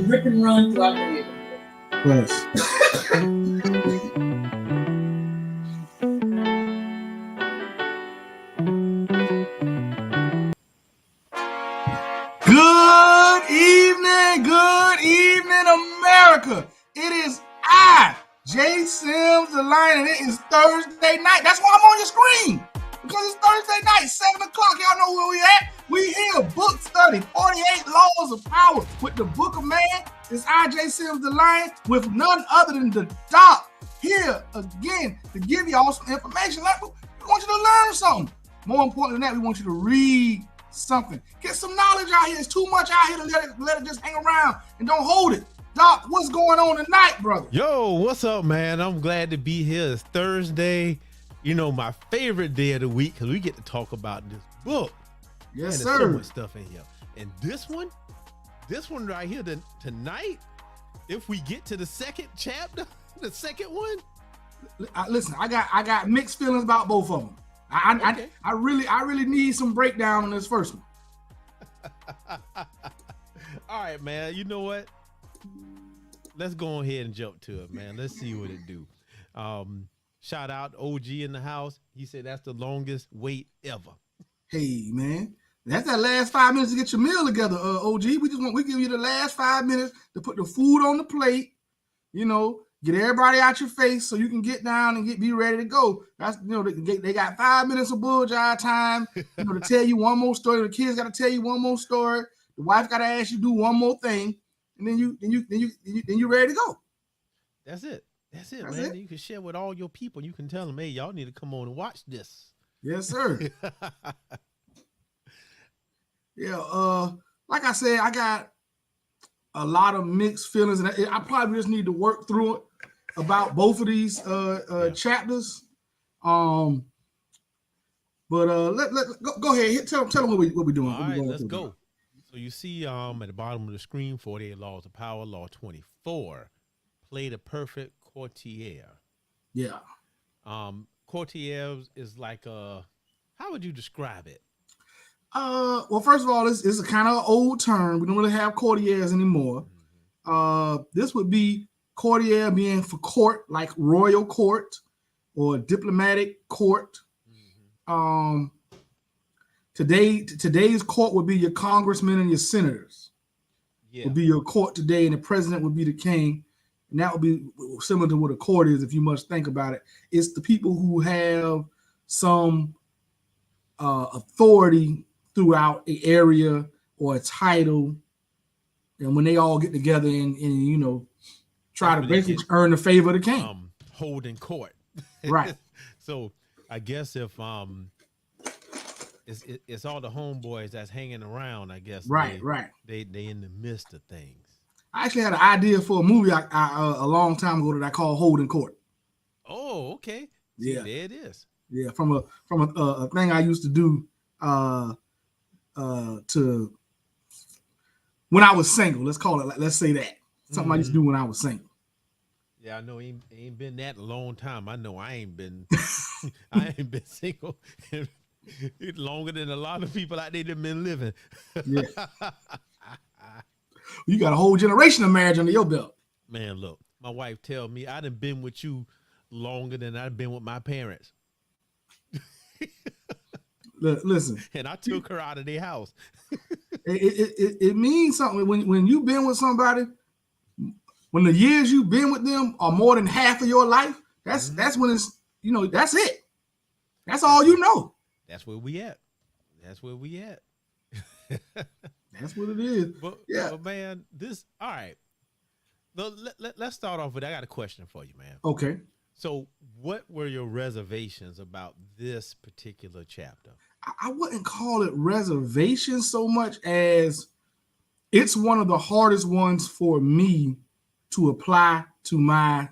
rip and run throughout the neighborhood. Yes. Good evening, America. It is I, J. Sims the Lion, and it is Thursday night. That's why I'm on your screen, because it's Thursday night, 7 o'clock. Y'all know where we at. We here, book study, 48 Laws of Power with the Book of Man. It's I, J. Sims the Lion, with none other than the Doc, here again to give y'all some information. We want you to learn something. More important than that, we want you to read something. Get some knowledge out here. It's too much out here to let it just hang around and don't hold it. Doc, what's going on tonight, brother? Yo, what's up, man? I'm glad to be here. It's Thursday, my favorite day of the week, because we get to talk about this book. Yes, and sir. There's so much stuff in here. And this one right here, tonight, if we get to the second chapter, the second one. Listen, I got mixed feelings about both of them. Okay. I really need some breakdown on this first one. All right, man. You know what? Let's go ahead and jump to it, man. Let's see what it do. Shout out OG in the house. He said that's the longest wait ever. Hey, man. That's that last 5 minutes to get your meal together, OG. We give you the last 5 minutes to put the food on the plate, get everybody out your face so you can get down and be ready to go. That's they got 5 minutes of bullseye time, to tell you one more story. The kids got to tell you one more story. The wife got to ask you to do one more thing, and then you ready to go. That's it, man. You can share with all your people. You can tell them, hey, y'all need to come on and watch this. Yes, sir. Yeah. Like I said, I got a lot of mixed feelings, and I probably just need to work through it about both of these chapters. But let go ahead. Tell them what we're doing. All right, let's go. So you see at the bottom of the screen, 48 Laws of Power, Law 24. Play the perfect courtier. Yeah. Courtier is like how would you describe it? Well, first of all, this is a kind of old term. We don't really have courtiers anymore. Mm-hmm. This would be courtier being for court, like royal court or diplomatic court. Mm-hmm. Today's court would be your congressmen and your senators. Yeah. Would be your court today, and the president would be the king. And that would be similar to what a court is, if you must think about it. It's the people who have some authority throughout an area or a title, and when they all get together and try to basically earn the favor of the king, holding court. Right. So I guess if it's all the homeboys that's hanging around, I guess. Right. They in the midst of things. I actually had an idea for a movie a long time ago that I called Holding Court. Oh, okay. Yeah, there it is. Yeah, from a thing I used to do to when I was single. Let's call it. Let's say that something I used to do when I was single. Yeah, I know it ain't been that long time. I know I ain't been I ain't been single longer than a lot of people out there that been living. Yeah. You got a whole generation of marriage under your belt. Man, look, my wife tell me I done been with you longer than I've been with my parents. Listen. And I took her out of their house. it means something when you've been with somebody, when the years you've been with them are more than half of your life, that's when it's, that's it. That's all you know. That's where we at. That's what it is. But man, all right. Let's start off with, I got a question for you, man. Okay. So what were your reservations about this particular chapter? I wouldn't call it reservations so much as it's one of the hardest ones for me to apply to my.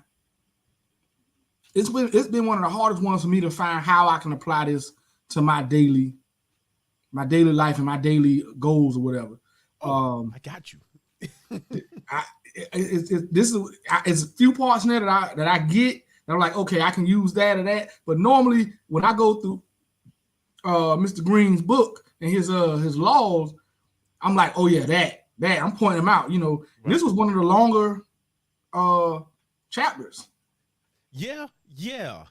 It's been one of the hardest ones for me to find how I can apply this to my daily life and my daily goals or whatever. I got you. It's a few parts in there that I get. And I'm like, okay, I can use that or that. But normally when I go through Mr. Green's book and his laws, I'm like, oh yeah, that. bad. I'm pointing them out. You know, Right. this was one of the longer chapters. Yeah. You're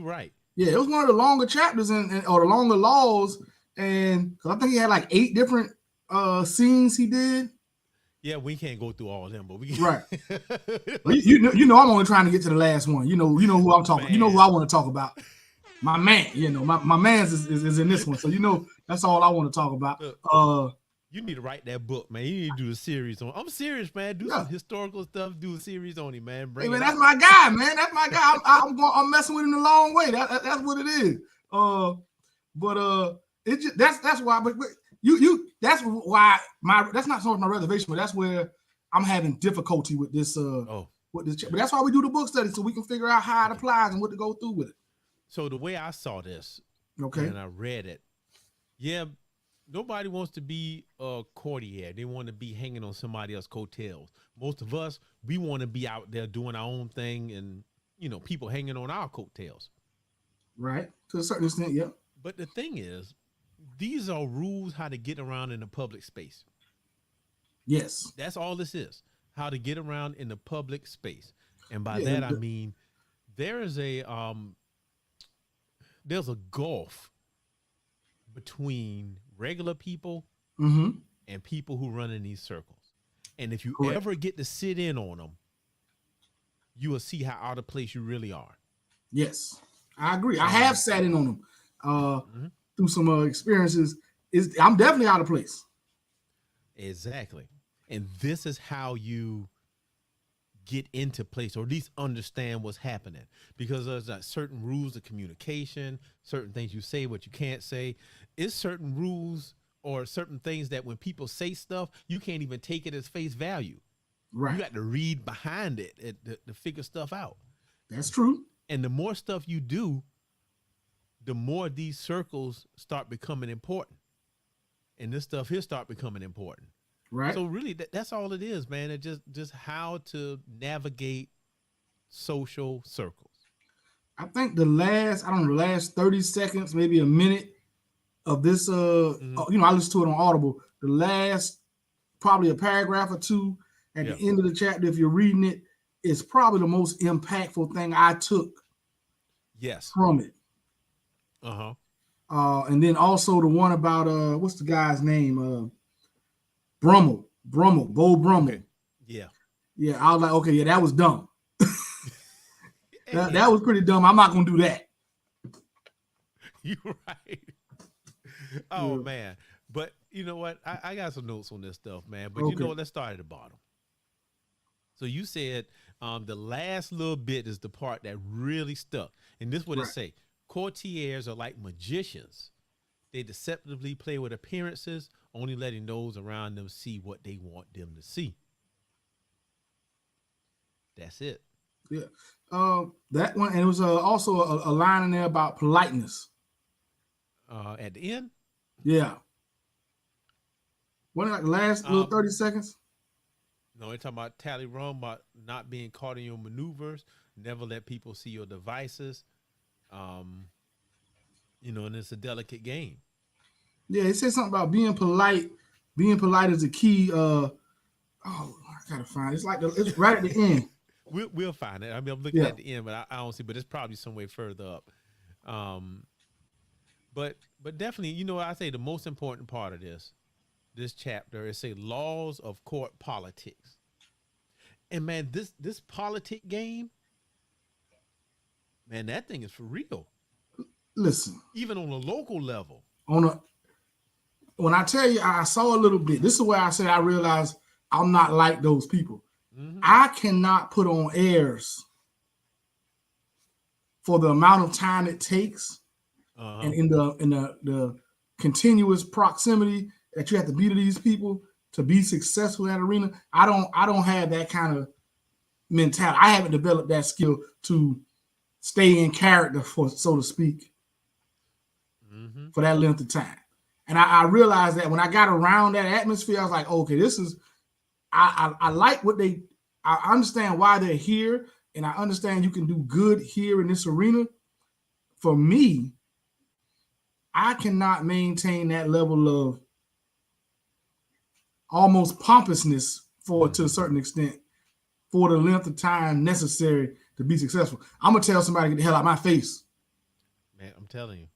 right. Yeah, it was one of the longer chapters or the longer laws, and cause I think he had like 8 different scenes he did. Yeah, we can't go through all of them, but we Right. can. Well, you know I'm only trying to get to the last one. You know who I'm talking. You know who I want to talk about. My man. You know my man's is in this one, so you know that's all I want to talk about. You need to write that book, man. You need to do a series on. I'm serious, man. Do some historical stuff. Do a series on him, man. Hey, man, that's my guy, man. That's my guy. I'm messing with him the long way. That's what it is. But it just, that's why. But you that's why that's not so much my reservation, but that's where I'm having difficulty with this. With this. But that's why we do the book study, so we can figure out how it applies and what to go through with it. So the way I saw this, okay, and I read it, yeah. Nobody wants to be a courtier. They want to be hanging on somebody else's coattails. Most of us, we want to be out there doing our own thing and, you know, people hanging on our coattails. Right. To a certain extent, yeah. But the thing is, these are rules how to get around in the public space. Yes. That's all this is, how to get around in the public space. And by that, I mean, there's a gulf between regular people and people who run in these circles. And if you ever get to sit in on them, you will see how out of place you really are. Yes, I agree. I have sat in on them through some experiences. I'm definitely out of place. Exactly. And this is how you get into place, or at least understand what's happening, because there's certain rules of communication, certain things you say, what you can't say. It's certain rules or certain things that when people say stuff, you can't even take it as face value. Right. You got to read behind it to figure stuff out. That's true. And the more stuff you do, the more these circles start becoming important. And this stuff here start becoming important. Right. So really, that's all it is, man. It's just how to navigate social circles. I think the last 30 seconds, maybe a minute of this, you know, I listened to it on Audible. The last, probably a paragraph or two at the end of the chapter, if you're reading it, is probably the most impactful thing I took from it. And then also the one about, what's the guy's name? Bo Brummel. Okay. Yeah. Yeah, I was like, okay, yeah, that was dumb. that was pretty dumb. I'm not gonna do that. You're right. Oh man. But you know what? I got some notes on this stuff, man. But you know what? Let's start at the bottom. So you said the last little bit is the part that really stuck. And this is what it say. Courtiers are like magicians. They deceptively play with appearances, only letting those around them see what they want them to see. That's it. Yeah. That one, and it was also a line in there about politeness. At the end? Yeah. Wasn't it like the last little 30 seconds? No, they're talking about tally rum, about not being caught in your maneuvers, never let people see your devices. You know, and it's a delicate game. Yeah, it said something about being polite. Being polite is a key. I gotta find it. It's right at the end. We'll find it. I mean, I'm looking at the end, but I don't see. But it's probably somewhere further up. But definitely, you know, I say the most important part of this chapter is say laws of court politics. And man, this politic game, man, that thing is for real. Listen, even on a local level. When I tell you, I saw a little bit. This is where I said I realized I'm not like those people. I cannot put on airs for the amount of time it takes, and in the continuous proximity that you have to be to these people to be successful in that arena. I don't have that kind of mentality. I haven't developed that skill to stay in character, for so to speak, for that length of time. And I realized that when I got around that atmosphere, I was like, okay, this is, I like what I understand why they're here, and I understand you can do good here in this arena. For me, I cannot maintain that level of almost pompousness for to a certain extent for the length of time necessary to be successful. I'm gonna tell somebody to get the hell out of my face. Man, I'm telling you.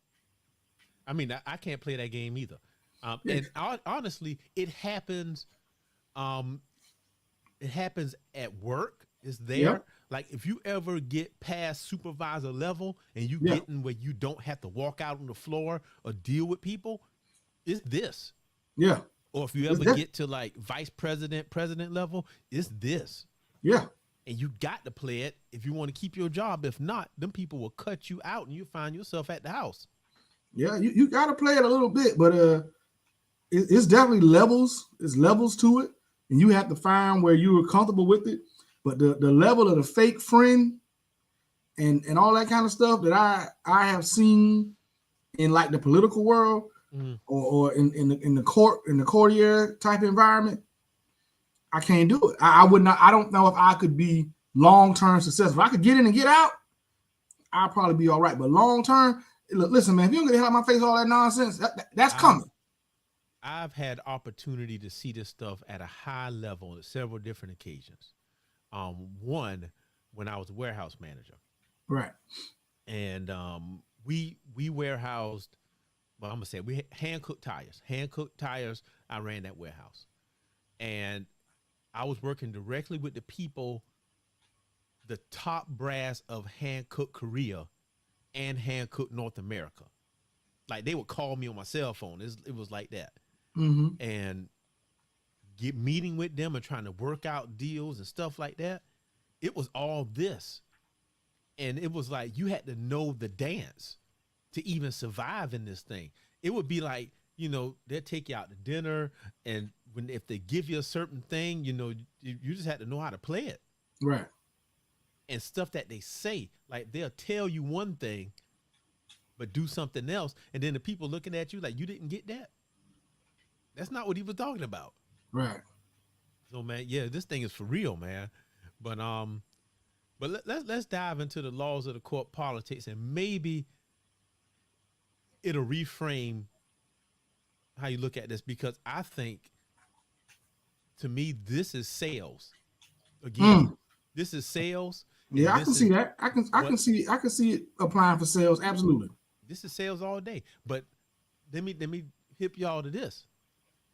I mean, I can't play that game either. Yeah. And honestly, it happens. It happens at work. It's there. Yep. Like if you ever get past supervisor level and you Yeah. get in where you don't have to walk out on the floor or deal with people, it's this. Yeah. Or if you ever get to like vice president, president level, it's this. Yeah. And you got to play it if you want to keep your job. If not, them people will cut you out and you find yourself at the house. Yeah, you got to play it a little bit, but it's definitely levels. It's levels to it, and you have to find where you are comfortable with it. But the level of the fake friend and all that kind of stuff that I have seen in like the political world or in the courtier type environment, I can't do it. I would not. I don't know if I could be long-term successful. If I could get in and get out, I'll probably be all right. But long-term, look, listen, man, if you don't get the hell out of my face, all that nonsense, that's coming. I've had opportunity to see this stuff at a high level on several different occasions. One, when I was a warehouse manager. Right. And we warehoused, well, I'm going to say we hand-cooked tires. Hand-cooked tires, I ran that warehouse. And I was working directly with the people, the top brass of hand-cooked Korea and hand-cooked North America. Like they would call me on my cell phone. It was like that. Mm-hmm. And get meeting with them and trying to work out deals and stuff like that. It was all this. And it was like you had to know the dance to even survive in this thing. It would be like, you know, they'll take you out to dinner, and if they give you a certain thing, you know, you just have to know how to play it. Right. And stuff that they say, like they'll tell you one thing, but do something else. And then the people looking at you like, you didn't get that. That's not what he was talking about. Right. So, man, yeah, this thing is for real, man. But let's dive into the laws of the court politics, and maybe it'll reframe how you look at this, because I think, to me, this is sales. Again, this is sales. Yeah, I can see that. I can see it applying for sales. Absolutely. This is sales all day. But let me hip y'all to this.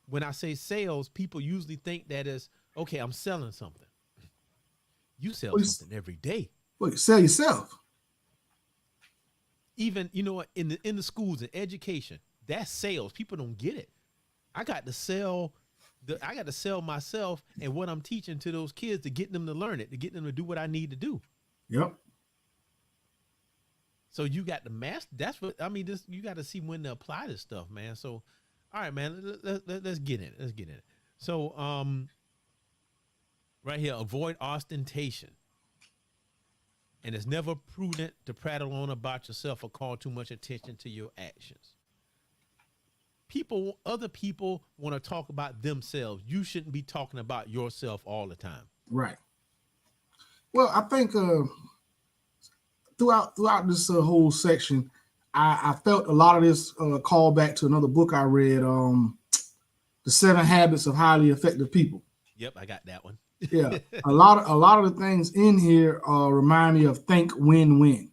When I say sales, people usually think that is, okay, I'm selling something. You sell something every day. Well, you sell yourself. Even, you know what, in the schools and education, that's sales. People don't get it. I got to sell myself and what I'm teaching to those kids to get them to learn it, to get them to do what I need to do. Yep. So you got to master. That's what I mean. You got to see when to apply this stuff, man. So, all right, man. Let's get in it. Let's get in it. So, right here, avoid ostentation. And it's never prudent to prattle on about yourself or call too much attention to your actions. Other people want to talk about themselves. You shouldn't be talking about yourself all the time. Right. Well, I think throughout this whole section, I felt a lot of this call back to another book I read, The 7 Habits of Highly Effective People. Yep, I got that one. Yeah, a lot of the things in here remind me of Think Win-Win.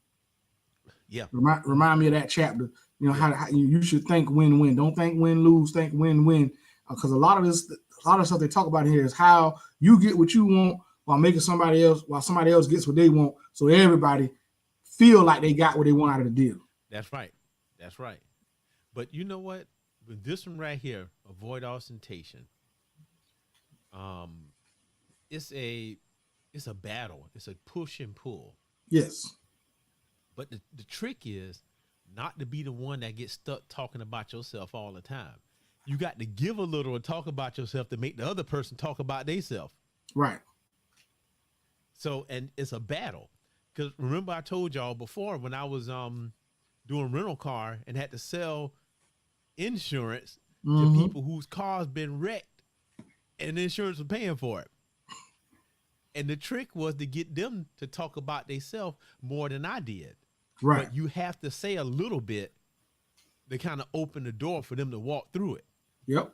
Yeah, remind me of that chapter. You know, how you should think win-win. Don't think win-lose. Think win-win. Because a lot of stuff they talk about here is how you get what you want while somebody else gets what they want. So everybody feel like they got what they want out of the deal. That's right. That's right. But you know what? With this one right here, avoid ostentation. It's a battle. It's a push and pull. Yes. But the trick is not to be the one that gets stuck talking about yourself all the time. You got to give a little and talk about yourself to make the other person talk about themselves. Right. So, and it's a battle. Because remember I told y'all before when I was doing rental car and had to sell insurance to people whose cars been wrecked and the insurance was paying for it. And the trick was to get them to talk about themselves more than I did. Right. But you have to say a little bit to kind of open the door for them to walk through it. Yep.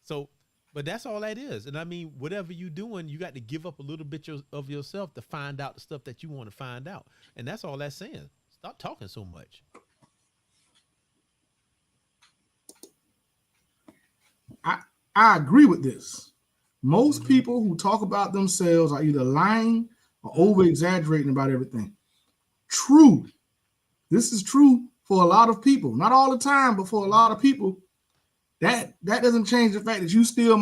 So But that's all that is. And I mean, whatever you're doing, you got to give up a little bit of yourself to find out the stuff that you want to find out. And that's all that's saying. Stop talking so much. I agree with this. Most people who talk about themselves are either lying or over exaggerating about everything. True. This is true for a lot of people. Not all the time, but for a lot of people. That doesn't change the fact that you still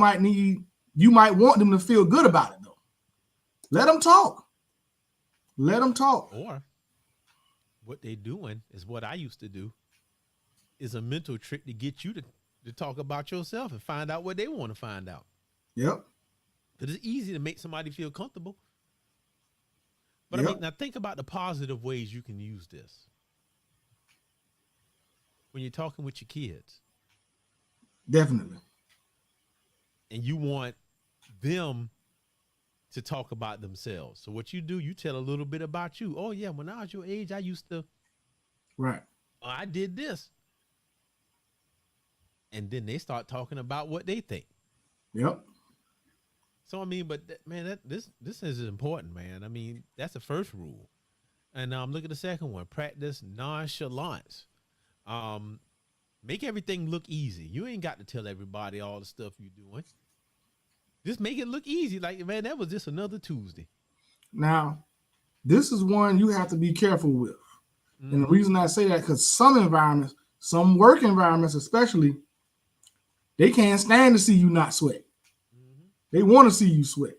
you might want them to feel good about it, though. Let them talk. Let them talk. Or what they're doing is what I used to do, is a mental trick to get you to talk about yourself and find out what they want to find out. Yep. Because it's easy to make somebody feel comfortable. But Yep. I mean, now think about the positive ways you can use this. When you're talking with your kids. Definitely. And you want them to talk about themselves. So what you do, you tell a little bit about you. Oh yeah, when I was your age, I used to. Right. I did this. And then they start talking about what they think. Yep. So I mean, but this is important, man. I mean, that's the first rule. And look at the second one: practice nonchalance. Make everything look easy. You ain't got to tell everybody all the stuff you're doing. Just make it look easy. Like, man, that was just another Tuesday. Now, this is one you have to be careful with. And the reason I say that, because some environments, some work environments especially, they can't stand to see you not sweat. They want to see you sweat.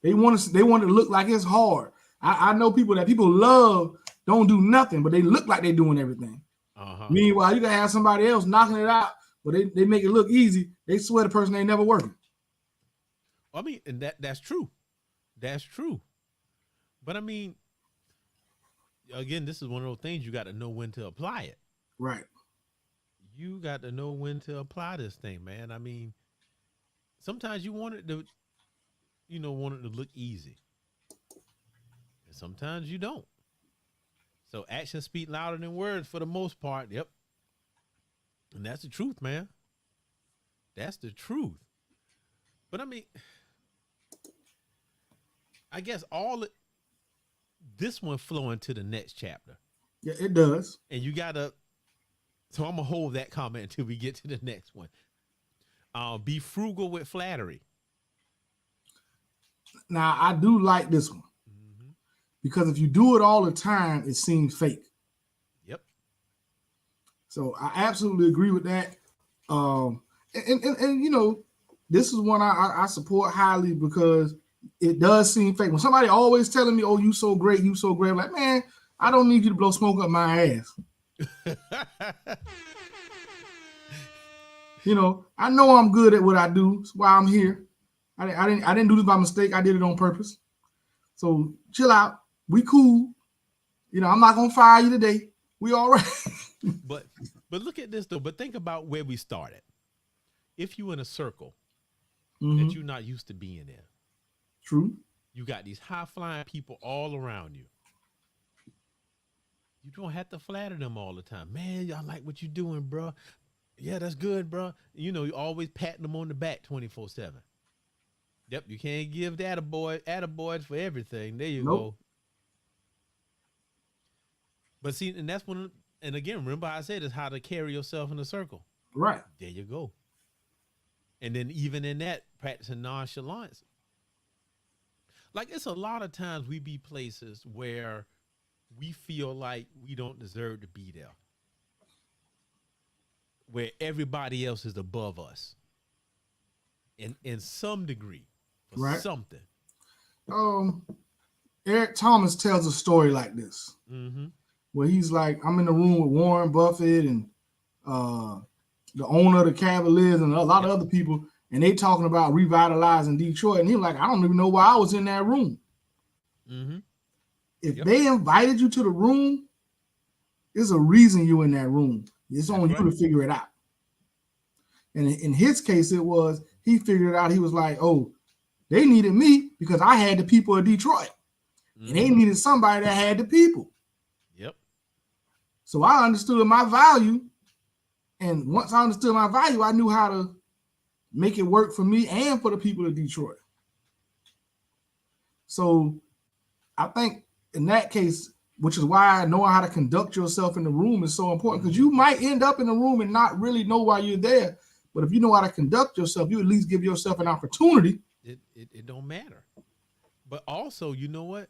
They want it to look like it's hard. I know people love, don't do nothing, but they look like they're doing everything. Meanwhile, you can have somebody else knocking it out, but they make it look easy. They swear the person ain't never working. I mean, and that's true. That's true. But I mean, again, this is one of those things you got to know when to apply it. Right. You got to know when to apply this thing, man. I mean, sometimes you want it to look easy. And sometimes you don't. So actions speak louder than words for the most part. Yep. And that's the truth, man. That's the truth. But I mean, I guess this one flowing to the next chapter. Yeah, it does. And you gotta, so I'm gonna hold that comment until we get to the next one. Be frugal with flattery. Now, I do like this one. Because if you do it all the time, it seems fake. Yep. So I absolutely agree with that. And you know, this is one I support highly because it does seem fake. When somebody always telling me, "Oh, you so great, you so great," I'm like, man, I don't need you to blow smoke up my ass. You know I'm good at what I do. That's why I'm here. I didn't do this by mistake. I did it on purpose. So chill out. We cool. You know, I'm not gonna fire you today. We all right. But look at this though. But think about where we started. If you in a circle that you're not used to being in, true. You got these high flying people all around you. You don't have to flatter them all the time. Man, y'all like what you doing, bro. Yeah, that's good, bro. You know, you always patting them on the back 24/7. Yep, you can't give that attaboys for everything. There you go. But see, and that's one. And again, remember I said it's how to carry yourself in a circle. Right. There you go. And then even in that, practicing nonchalance. Like, it's a lot of times we be places where we feel like we don't deserve to be there. Where everybody else is above us. In some degree. For something. Eric Thomas tells a story like this. Where he's like, I'm in the room with Warren Buffett and the owner of the Cavaliers and a lot of other people, and they talking about revitalizing Detroit. And he's like, I don't even know why I was in that room. If they invited you to the room, there's a reason you're in that room. It's on you to figure it out. And in his case, it was, he figured it out. He was like, oh, they needed me because I had the people of Detroit. And they needed somebody that had the people. Yep. So I understood my value. And once I understood my value, I knew how to make it work for me and for the people of Detroit. So I think in that case, which is why knowing how to conduct yourself in the room is so important, because you might end up in the room and not really know why you're there. But if you know how to conduct yourself, you at least give yourself an opportunity. It don't matter. But also, you know what?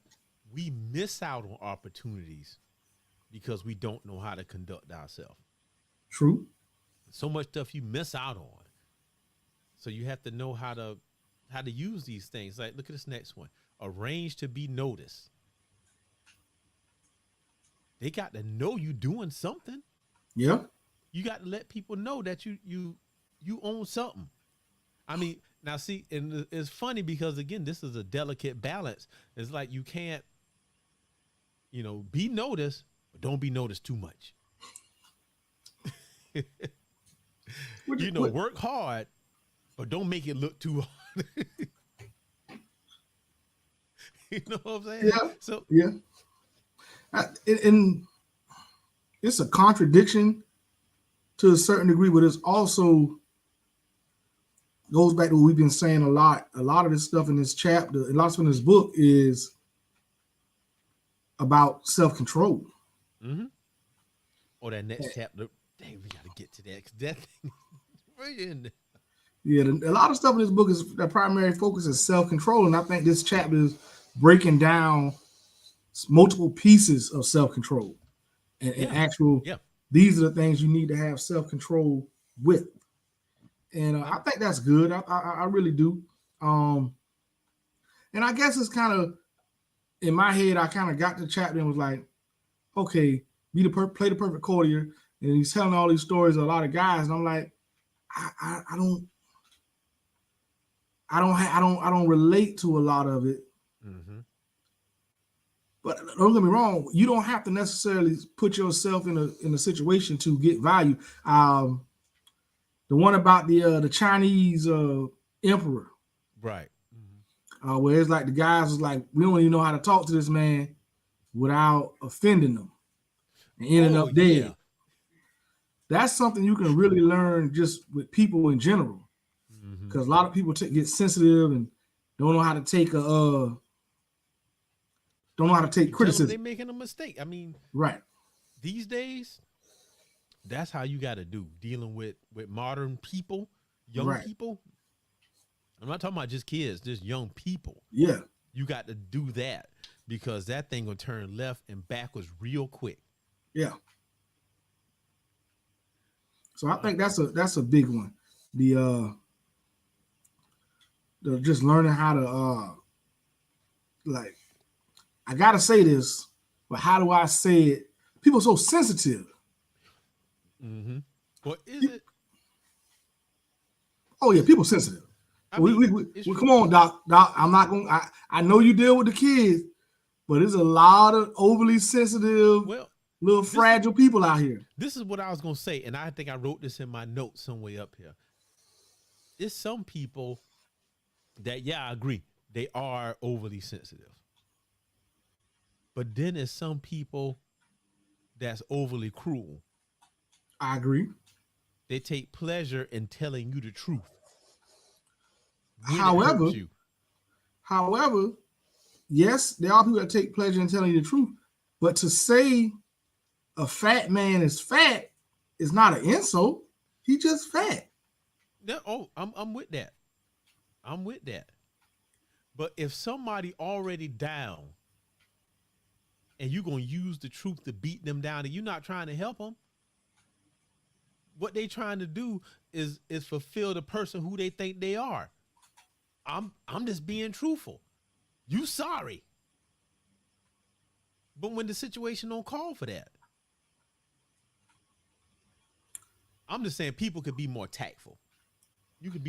We miss out on opportunities because we don't know how to conduct ourselves. True. So much stuff you miss out on. So you have to know how to use these things. Like, look at this next one. Arrange to be noticed. They got to know you doing something. Yeah. You got to let people know that you own something. I mean, now see, and it's funny because again, this is a delicate balance. It's like you can't, be noticed, but don't be noticed too much. Work hard, but don't make it look too hard. You know what I'm saying? Yeah. So yeah. And it's a contradiction to a certain degree, but it's also goes back to what we've been saying a lot. A lot of this stuff in this chapter, a lot of stuff in this book is about self-control. Mm-hmm. Or that next chapter, dang, we got to get to that because that thing is in there. Yeah, a lot of stuff in this book is the primary focus is self-control, and I think this chapter is breaking down multiple pieces of self-control and actual. Yeah. These are the things you need to have self-control with, and I think that's good. I really do. And I guess it's kind of in my head. I kind of got the chapter and was like, okay, play the perfect courtier, and he's telling all these stories of a lot of guys, and I'm like, I don't relate to a lot of it. Mm-hmm. But don't get me wrong, you don't have to necessarily put yourself in a situation to get value. The one about the Chinese emperor, right? Mm-hmm. Where it's like the guys was like, we don't even know how to talk to this man without offending them and ending up dead. Yeah. That's something you can really learn just with people in general. Because a lot of people get sensitive and don't know how to take criticism. They're making a mistake. I mean, right. These days, that's how you got to do dealing with modern people, young people. I'm not talking about just kids, just young people. Yeah. You got to do that because that thing will turn left and backwards real quick. Yeah. So I think that's a big one. The just learning how to I gotta say this, but how do I say it? People are so sensitive. Mm-hmm. Well, is it? Oh yeah, people sensitive. We come on, Doc. I'm not gonna. I know you deal with the kids, but there's a lot of overly sensitive, little fragile people out here. This is what I was gonna say, and I think I wrote this in my notes somewhere up here. It's some people that, I agree, they are overly sensitive. But then there's some people that's overly cruel. I agree. They take pleasure in telling you the truth. However, yes, there are people that take pleasure in telling you the truth. But to say a fat man is fat is not an insult. He just fat. I'm with that. I'm with that. But if somebody already down and you're going to use the truth to beat them down and you're not trying to help them, what they trying to do is fulfill the person who they think they are. I'm just being truthful. You sorry. But when the situation don't call for that, I'm just saying people could be more tactful. People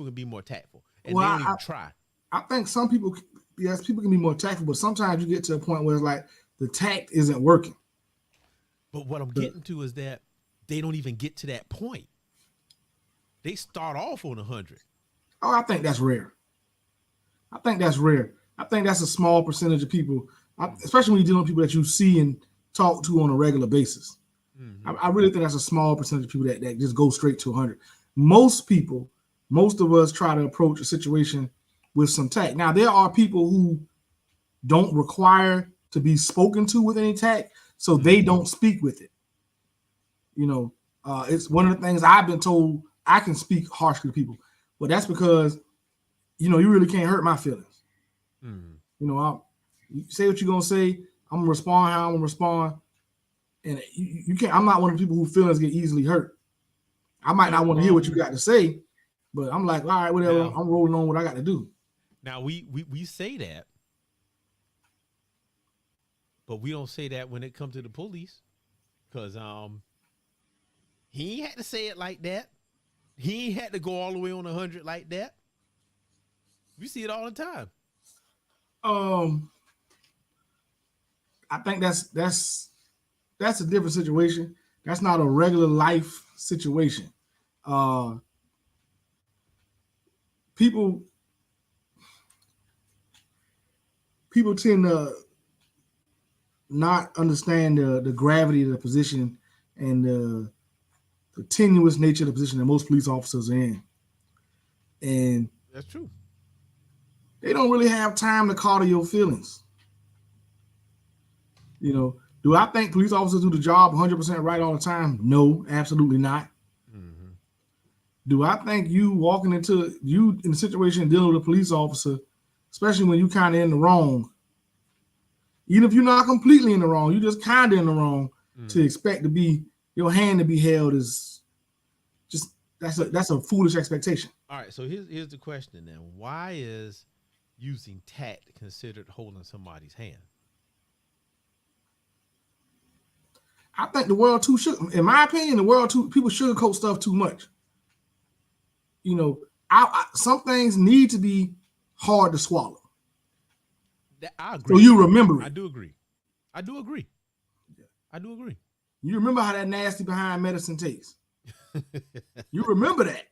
can be more tactful, and they don't even try. I think some people, yes, people can be more tactful, but sometimes you get to a point where it's like the tact isn't working. But what I'm getting to is that they don't even get to that point. They start off on 100. Oh, I think that's rare. I think that's a small percentage of people, especially when you're dealing with people that you see and talk to on a regular basis. Mm-hmm. I really think that's a small percentage of people that just go straight to 100. Most people most of us try to approach a situation with some tact. Now, there are people who don't require to be spoken to with any tact, so they don't speak with it. You know, it's one of the things I've been told. I can speak harshly to people, but that's because, you know, you really can't hurt my feelings. You know, you say what you're gonna say. I'm gonna respond how I'm gonna respond, and you can't. I'm not one of the people whose feelings get easily hurt. I might not want to hear what you got to say, but I'm like, all right, whatever. Now, I'm rolling on what I got to do. Now we say that, but we don't say that when it comes to the police, because he ain't had to say it like that. He ain't had to go all the way on 100 like that. We see it all the time. I think that's a different situation. That's not a regular life situation. People tend to not understand the gravity of the position and the tenuous nature of the position that most police officers are in. And that's true. They don't really have time to coddle your feelings. You know, do I think police officers do the job 100% right all the time? No, absolutely not. Mm-hmm. Do I think you walking into in a situation dealing with a police officer, especially when you kind of in the wrong, even if you're not completely in the wrong, you just kind of in the wrong, to expect to be your hand to be held is just that's a foolish expectation. All right, so here's the question then: why is using tact considered holding somebody's hand? I think the world in my opinion, people sugarcoat stuff too much. You know, some things need to be hard to swallow. I agree. So you remember it. I do agree. You remember how that nasty behind medicine tastes. You remember that.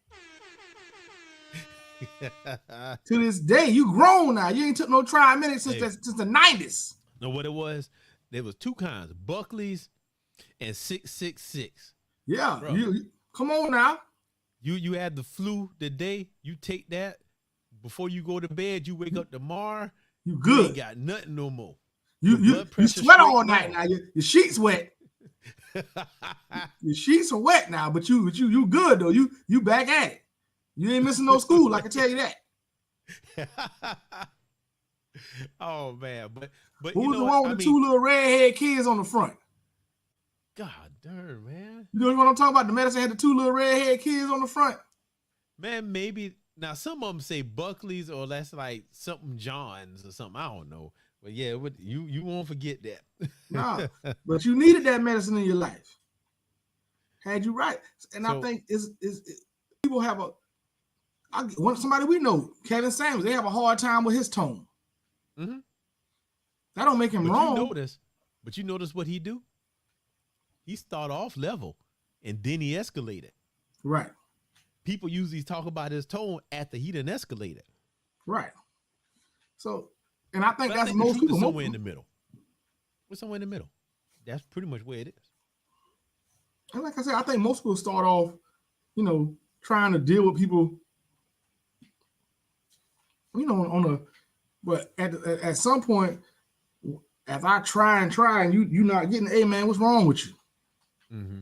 To this day, you grown now. You ain't took no Tri-Minute since the 90s. Know what it was? There was two kinds, Buckley's and 666. Yeah, you come on now. You had the flu today. You take that before you go to bed. You wake up tomorrow. You good. You ain't got nothing no more. You sweat all night now. Your sheets wet. Your sheets are wet now, but you good though. You back at it. You ain't missing no school. I can tell you that. Oh man, but who was the one with the two little redhead kids on the front? God darn, man. You know what I'm talking about? The medicine had the two little redhead kids on the front. Man, maybe now some of them say Buckley's or that's like something John's or something. I don't know. But yeah, you won't forget that. Nah, but you needed that medicine in your life. Had you right. And I think is people have somebody we know, Kevin Samuels, they have a hard time with his tone. Mm-hmm. That don't make him wrong. But you notice what he do? He start off level and then he escalated. Right. People usually talk about his tone after he done escalated. Right. So, and I think that's most people. Somewhere in the middle. We're somewhere in the middle. That's pretty much where it is. And like I said, I think most people start off, trying to deal with people, but at some point, if I try and you're not getting, hey man, what's wrong with you? Mm-hmm.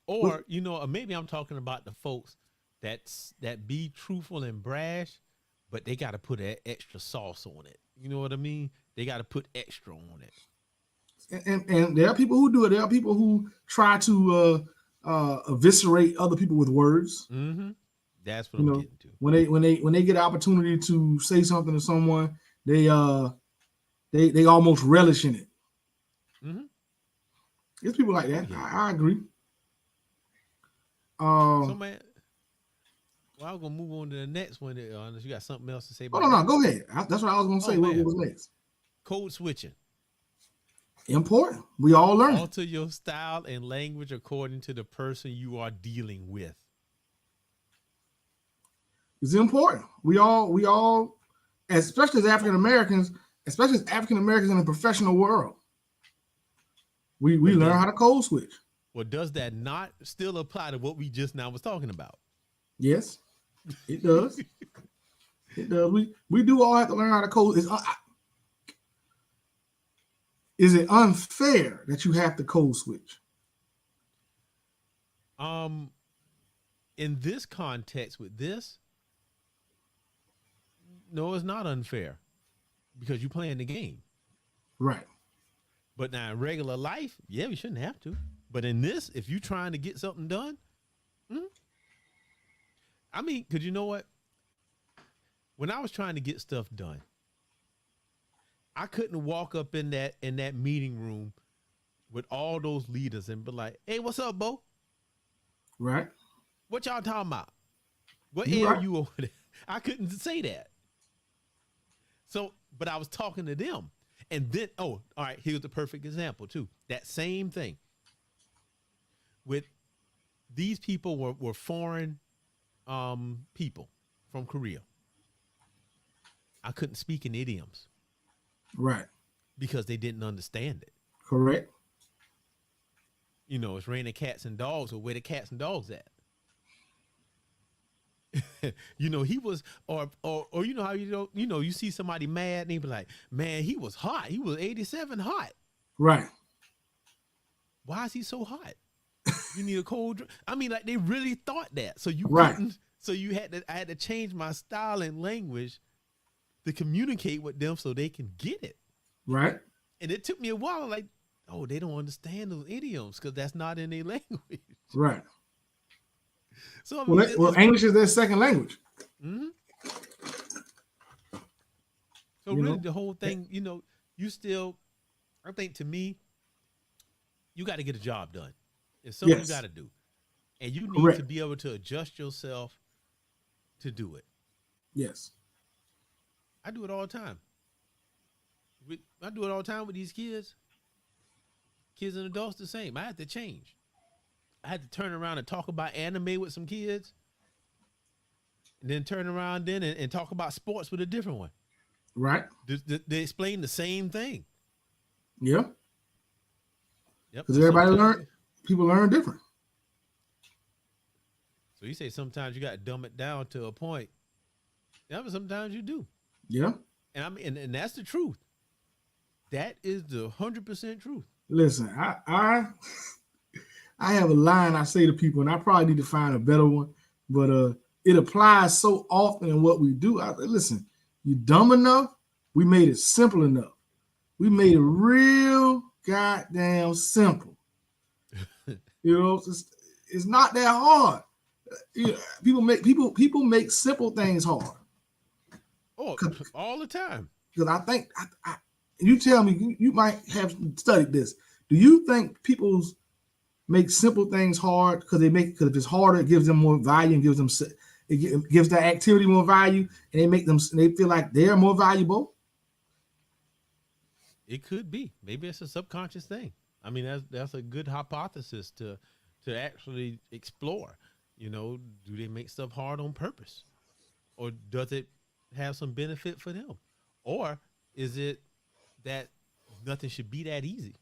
Or maybe I'm talking about the folks that be truthful and brash, but they got to put that extra sauce on it. You know what I mean? They got to put extra on it. And there are people who do it. There are people who try to eviscerate other people with words. Mm-hmm. That's what I'm getting to. When they get an opportunity to say something to someone, they almost relish in it. Mm-hmm. There's people like that. Yeah. I agree. So man, I'm gonna move on to the next one. Unless you got something else to say about no, go ahead. That's what I was gonna say. What was next? Code switching. Important. We all learn. Alter your style and language according to the person you are dealing with. It's important. We all, especially as African Americans in the professional world, we learn how to code switch. Well, does that not still apply to what we just now was talking about? Yes. It does. It does. We do all have to learn how to code. Is it unfair that you have to code switch? In this context with this, no, it's not unfair because you're playing the game. Right. But now in regular life, yeah, we shouldn't have to. But in this, if you're trying to get something done, I mean, because you know what? When I was trying to get stuff done, I couldn't walk up in that meeting room with all those leaders and be like, "Hey, what's up, Bo? Right. What y'all talking about? What You L right. you over there?" I couldn't say that. So, but I was talking to them. And then, all right, here's the perfect example too. That same thing. With these people were foreign people from Korea. I couldn't speak in idioms Right. because they didn't understand it. Correct. You know, it's raining cats and dogs, or where the cats and dogs at? You know, he was, or you know how you see somebody mad and they be like, "Man, he was hot. He was 87 hot. Right. Why is he so hot? You need a cold drink." I mean, like they really thought that. So you Right. couldn't. So I had to change my style and language to communicate with them so they can get it. Right. And it took me a while. Like, oh, they don't understand those idioms because that's not in their language. Right. So I mean, Well, English is their second language. Mm-hmm. So You really, know? the whole thing, you know, you still, I think to me, you got to get a job done. It's something Yes. you got to do, and you need Correct. to be able to adjust yourself to do it. Yes. I do it all the time. I do it all the time with these kids. Kids and adults the same. I had to change. I had to turn around and talk about anime with some kids, and then turn around then and talk about sports with a different one. Right. They explain the same thing. Yeah. Yep. Because everybody people learn different. So you say sometimes you got to dumb it down to a point. Yeah, but sometimes you do. Yeah. And I mean, and that's the truth. That is the 100% truth. Listen, I have a line I say to people, and I probably need to find a better one, but it applies so often in what we do. Listen, you dumb enough, we made it simple enough. We made it real goddamn simple. You know, it's not that hard. You know, people make simple things hard. Oh, all the time. Because I think you tell me, you might have studied this. Do you think people's make simple things hard because if it's harder, it gives them more value and gives that activity more value, and they feel like they're more valuable? It could be. Maybe it's a subconscious thing. I mean, that's a good hypothesis to actually explore. You know, do they make stuff hard on purpose, or does it have some benefit for them, or is it that nothing should be that easy?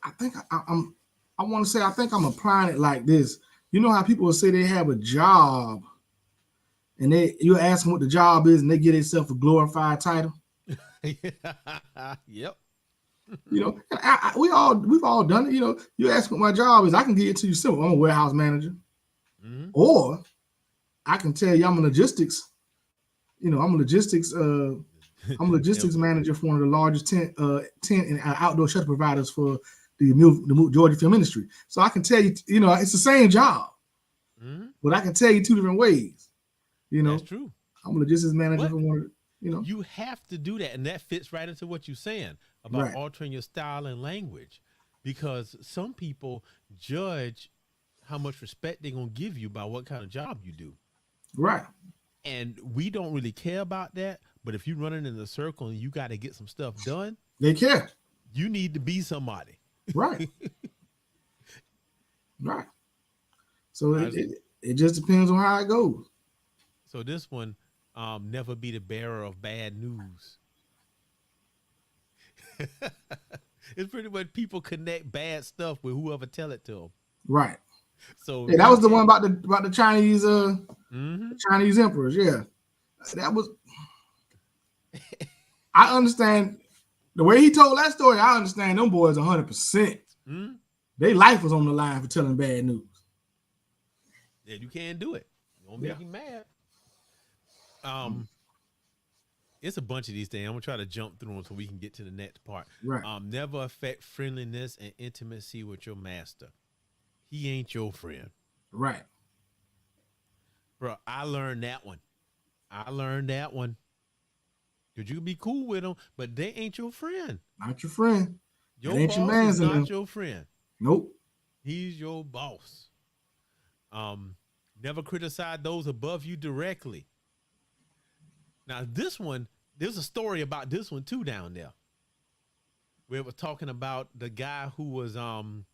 I think I want to say I think I'm applying it like this. You know how people will say they have a job, and you ask them what the job is, and they get themselves a glorified title. Yep. You know, we've all done it. You know, you ask what my job is, I can get it to you simple. I'm a warehouse manager, or I can tell you I'm a logistics. You know, I'm a logistics manager for one of the largest tent and outdoor shelter providers for the Georgia film industry. So I can tell you, you know, it's the same job, but I can tell you two different ways. You know, that's true. I'm a logistics manager for one of the, you know. You have to do that, and that fits right into what you're saying about altering your style and language, because some people judge how much respect they're gonna give you by what kind of job you do. Right. And we don't really care about that. But if you're running in a circle and you got to get some stuff done, they care. You need to be somebody. Right. Right. So it just depends on how it goes. So this one, never be the bearer of bad news. It's pretty much people connect bad stuff with whoever tell it to them. Right. So Yeah, that was the one about the Chinese Chinese emperors. Yeah, that was. I understand the way he told that story. I understand them boys 100%. Their life was on the line for telling bad news. Yeah, you can't do it. Don't make him mad. It's a bunch of these things. I'm gonna try to jump through them so we can get to the next part. Right. Never affect friendliness and intimacy with your master. He ain't your friend. Right. Bro, I learned that one. Cause you be cool with them, but they ain't your friend. Not your friend. Your boss is not your friend. Nope. He's your boss. Never criticize those above you directly. Now this one, there's a story about this one too down there. Where it was talking about the guy who was the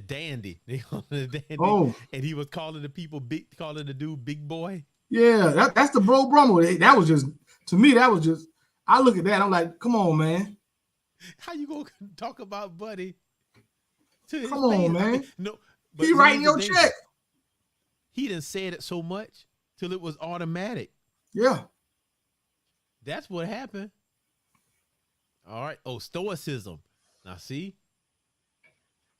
dandy. They call him the dandy. Oh. And he was calling the people calling the dude big boy. Yeah, that's the bro Brummel. That was just, to me, that was just, I look at that, I'm like, come on, man. How you gonna talk about Buddy to his Come on, face? man. I mean, no, but he writing your check. He didn't say it so much till it was automatic. Yeah. That's what happened. All right. Oh, Stoicism. Now see,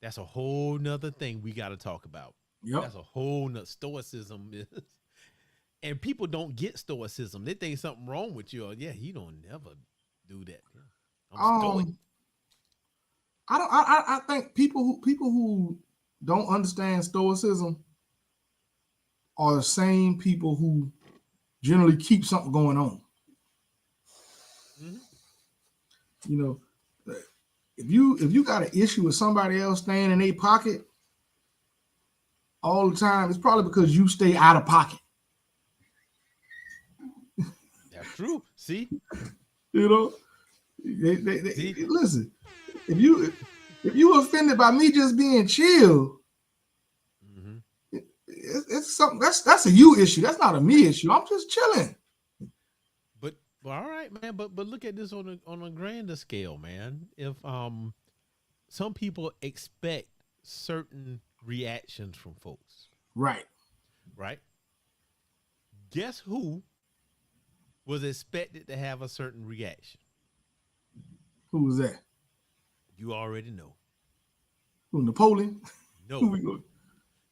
that's a whole nother thing we got to talk about. Yep. That's a whole nother Stoicism is. And people don't get Stoicism. They think something wrong with you. Or, yeah, he don't never do that. I'm stoic. I think people who don't understand Stoicism are the same people who generally keep something going on. You know, if you got an issue with somebody else staying in their pocket all the time, it's probably because you stay out of pocket. That's true. See, you know, they listen. If you offended by me just being chill, it's something that's a you issue. That's not a me issue. I'm just chilling. But all right, man. But look at this on a grander scale, man. If some people expect certain reactions from folks, right? Guess who was expected to have a certain reaction? Who was that? You already know. Who, Napoleon? No. Who we go?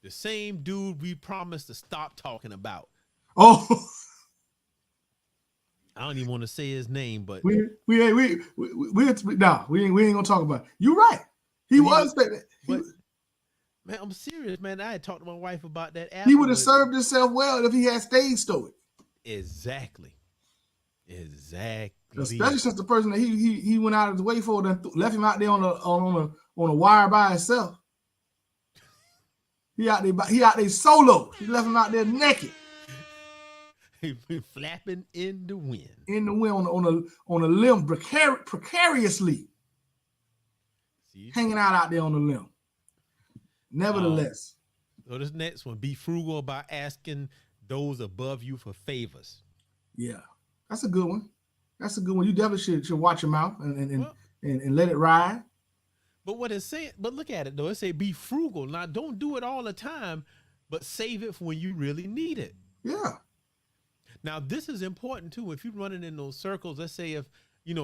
The same dude we promised to stop talking about. Oh. I don't even want to say his name, but we ain't gonna talk about it. You're right. He was that. Man, I'm serious, man. I had talked to my wife about that. He would have served himself well if he had stayed stoic. Exactly. Especially since the person that he went out of his way for and left him out there on a wire by himself. He out there solo. He left him out there naked. He been flapping in the wind. In the wind on a limb precariously. See? Hanging out there on the limb. Nevertheless. So this next one, be frugal about asking those above you for favors. Yeah. That's a good one. You definitely should watch your mouth and let it ride. But what it's saying, but look at it though. It say be frugal. Now don't do it all the time, but save it for when you really need it. Yeah. Now this is important too. If you're running in those circles, let's say if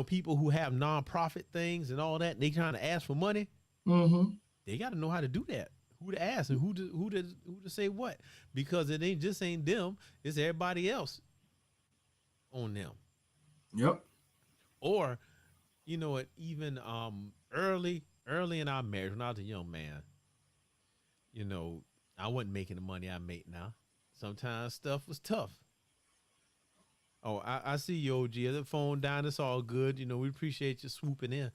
people who have nonprofit things and all that, they trying to ask for money. They got to know how to do that. Who to ask and who to say what, because it ain't them. It's everybody else on them. Yep. Or, even early in our marriage, when I was a young man, I wasn't making the money I make now. Sometimes stuff was tough. Oh, I see you, OG. The phone down. It's all good. We appreciate you swooping in.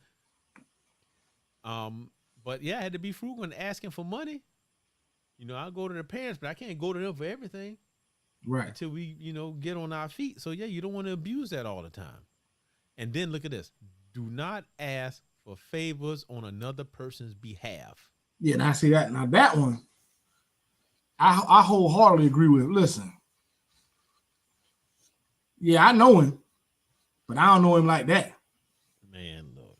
But yeah, I had to be frugal and asking for money. I'll go to the parents, but I can't go to them for everything. Right. Until we, get on our feet. So yeah, you don't want to abuse that all the time. And then look at this. Do not ask for favors on another person's behalf. Yeah, and I see that. Now that one, I wholeheartedly agree with. Listen. Yeah, I know him, but I don't know him like that. Man, look.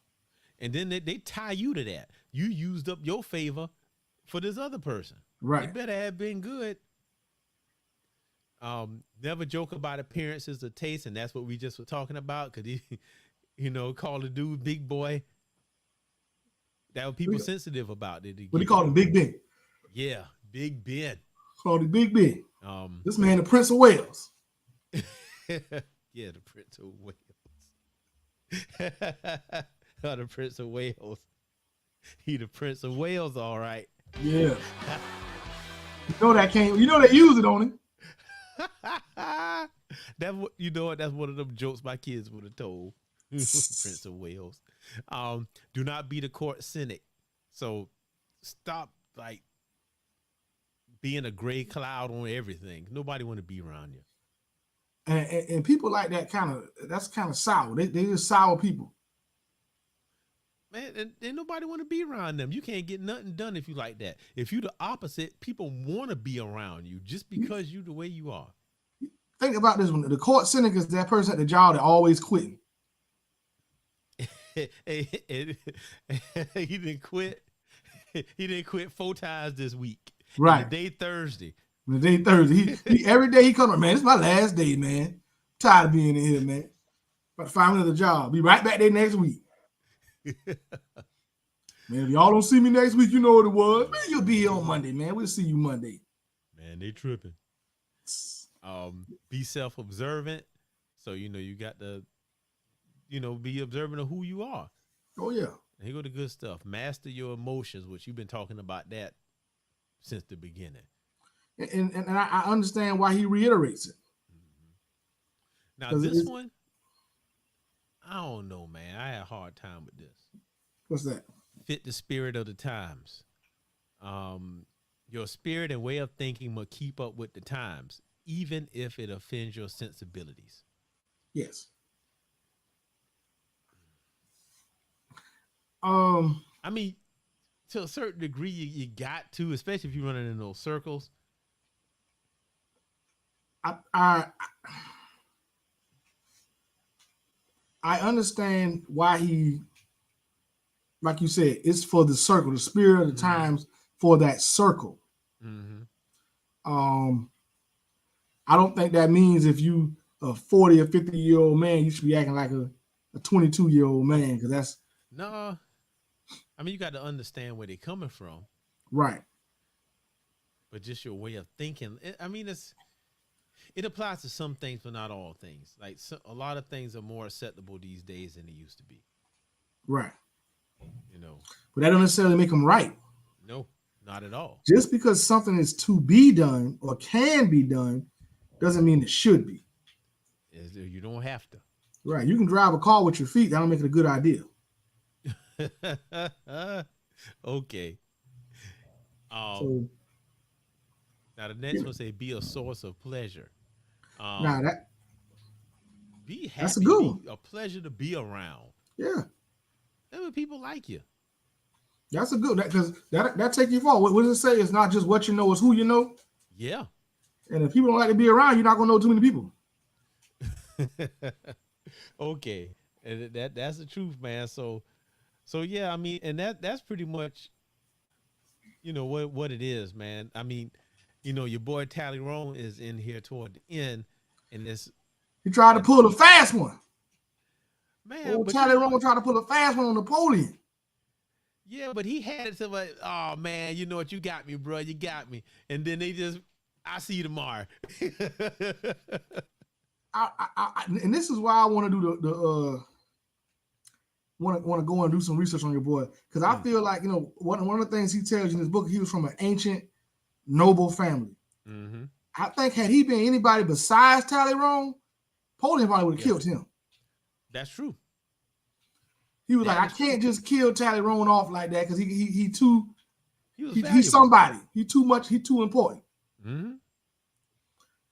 And then they tie you to that. You used up your favor for this other person. Right. It better have been good. Never joke about appearances or taste, and that's what we just were talking about. Cause he, call the dude big boy. That what people sensitive about. What he called him, Big Ben. Yeah, Big Ben. Called him Big Ben. This man, the Prince of Wales. Yeah, the Prince of Wales. The Prince of Wales. He the Prince of Wales, all right. Yeah. You know they use it on him. That's what that's one of them jokes my kids would have told. Prince of Wales. Do not be the court cynic. So stop like being a gray cloud on everything. Nobody want to be around you. And people like that that's kind of sour. They just sour people. Man, and nobody want to be around them. You can't get nothing done if you like that. If you the opposite, people want to be around you just because you the way you are. Think about this one. The court cynic is that person at the job that always quitting. He didn't quit. He didn't quit 4 times this week. Right. And the day Thursday. He every day he comes, man, it's my last day, man. Tired of being in here, man. About to find another job. Be right back there next week. Man, if y'all don't see me next week, you know what it was. Man, you'll be here on Monday, man. We'll see you Monday. Man, they tripping. Be self-observant. So, you got to, be observant of who you are. Oh, yeah. And here go the good stuff. Master your emotions, which you've been talking about that since the beginning. And I understand why he reiterates it. Now, this one, I don't know, man. I had a hard time with this. What's that? Fit the spirit of the times. Your spirit and way of thinking must keep up with the times, even if it offends your sensibilities. Yes. I mean, to a certain degree, you got to, especially if you're running in those circles. I understand why he, like you said, it's for the circle, the spirit of the times for that circle. Mm-hmm. I don't think that means if you a 40 or 50-year-old man, you should be acting like a 22-year-old man, because that's no. I mean, you got to understand where they're coming from, right. But just your way of thinking. It applies to some things, but not all things. Like a lot of things are more acceptable these days than they used to be. Right. But that don't necessarily make them right. No, not at all. Just because something is to be done or can be done doesn't mean it should be. You don't have to. Right. You can drive a car with your feet. That don't make it a good idea. Okay. So, now the next one say be a source of pleasure. Be happy. That's a good one. A pleasure to be around. Yeah. That when people like you. That's a good, because that take you far. What does it say? It's not just what you know, it's who you know. Yeah. And if people don't like to be around, you're not gonna know too many people. Okay. And that's the truth, man. So yeah, I mean, and that's pretty much, what it is, man. I mean, your boy Talleyrand is in here toward the end, and he tried to pull a fast one. Man, Talleyrand tried to pull a fast one on Napoleon. Yeah, but he had it to like, oh man, you know what? You got me, bro. You got me. And then I see you tomorrow. And this is why I want to do want to go and do some research on your boy, because I feel like one of the things he tells you in his book, he was from an ancient noble family. Mm-hmm. I think had he been anybody besides Talleyrand, Napoleon probably would have killed him. That's true. He was like, I can't just kill Talleyrand off like that, because he's somebody. He too much. He too important. Mm-hmm.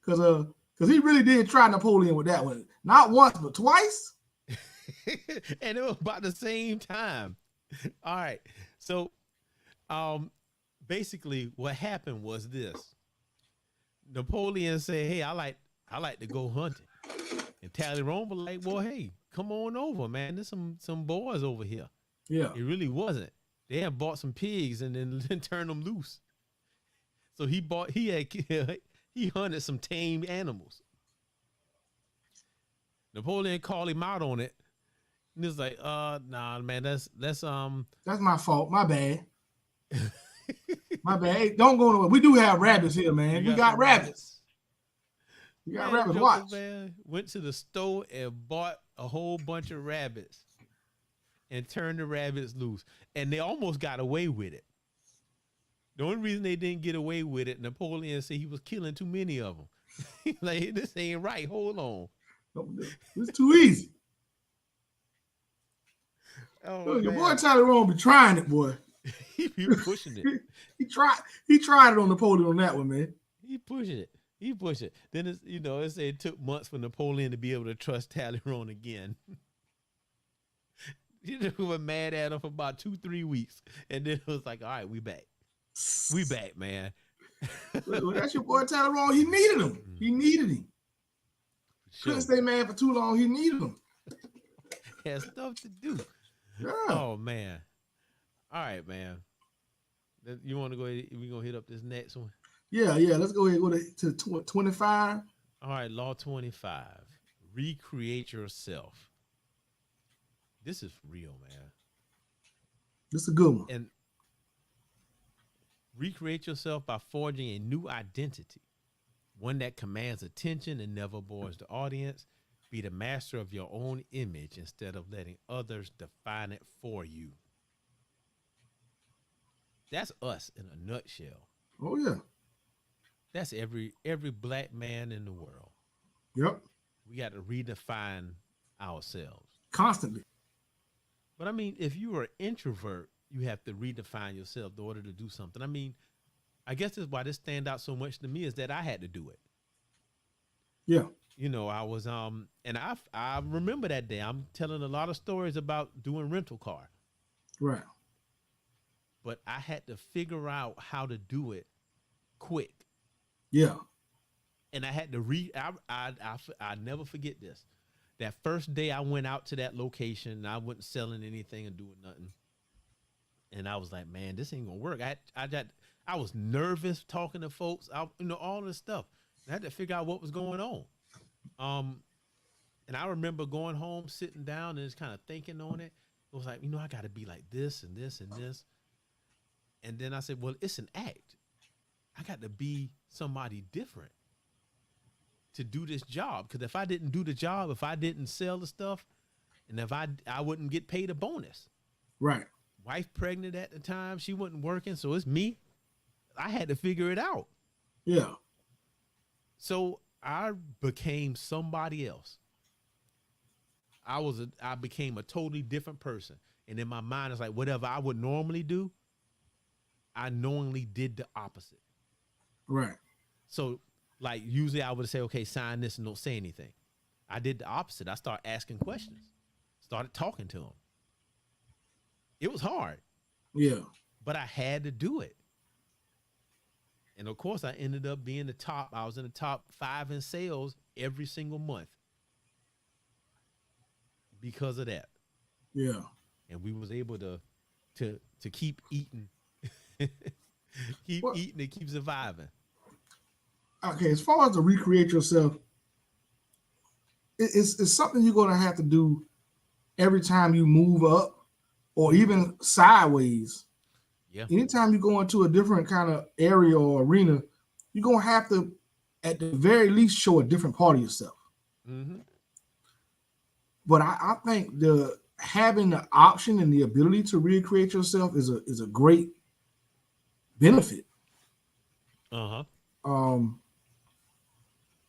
Because he really did try Napoleon with that one, not once but twice. And it was about the same time. All right. So, basically, what happened was this: Napoleon said, "Hey, I like to go hunting," and Talleyrand was like, "Well, hey, come on over, man. There's some boys over here." Yeah. It really wasn't. They had bought some pigs and then turned them loose. So he hunted some tame animals. Napoleon called him out on it. And he was like, nah, man, that's my fault. My bad. My bad. Hey, don't go nowhere. We do have rabbits here, man. We got rabbits. We got rabbits. Watch. Man went to the store and bought a whole bunch of rabbits and turned the rabbits loose. And they almost got away with it. The only reason they didn't get away with it, Napoleon said he was killing too many of them. Like, this ain't right. Hold on. It's too easy. Oh, your boy Tyrone be trying it, boy. He be pushing it. He tried it on Napoleon on that one, man. He pushing it. He pushed it. Then it's, it said it took months for Napoleon to be able to trust Talleyrand again. He was mad at him for about 2-3 weeks, and then it was like, all right, we back. We back, man. Well, that's your boy Talleyrand. He needed him. He needed him. Sure. Couldn't stay mad for too long. He needed him. Had stuff to do. Yeah. Oh man. All right, man. You want to go ahead? We gonna hit up this next one? Yeah. Let's go ahead and go to 25. All right, law 25. Recreate yourself. This is real, man. This is a good one. And recreate yourself by forging a new identity, one that commands attention and never bores the audience. Be the master of your own image instead of letting others define it for you. That's us in a nutshell. Oh yeah. That's every black man in the world. Yep. We got to redefine ourselves constantly. But I mean, if you are an introvert, you have to redefine yourself in order to do something. I mean, I guess that's why this stand out so much to me is that I had to do it. Yeah. I was and I remember that day. I'm telling a lot of stories about doing rental car. Right. But I had to figure out how to do it quick. Yeah. And I had to I never forget this. That first day I went out to that location and I wasn't selling anything and doing nothing. And I was like, man, this ain't gonna work. I was nervous talking to folks, all this stuff. I had to figure out what was going on. And I remember going home, sitting down and just kind of thinking on it. It was like, I got to be like this and this and this. And then I said, well, it's an act. I got to be somebody different to do this job. Because if I didn't do the job, if I didn't sell the stuff, and if I wouldn't get paid a bonus. Right. Wife pregnant at the time. She wasn't working. So it's me. I had to figure it out. Yeah. So I became somebody else. I became a totally different person. And in my mind, it's like whatever I would normally do, I knowingly did the opposite. Right. So like usually I would say, okay, sign this and don't say anything. I did the opposite. I started asking questions, started talking to them. It was hard. Yeah. But I had to do it. And of course I ended up being I was in the top 5 in sales every single month because of that. Yeah. And we was able to keep eating, eating and keep surviving. Okay. As far as to recreate yourself, it's something you're going to have to do every time you move up or even sideways. Yeah. Anytime you go into a different kind of area or arena, you're going to have to, at the very least, show a different part of yourself. Mm-hmm. But I think having the option and the ability to recreate yourself is a great benefit. Uh-huh.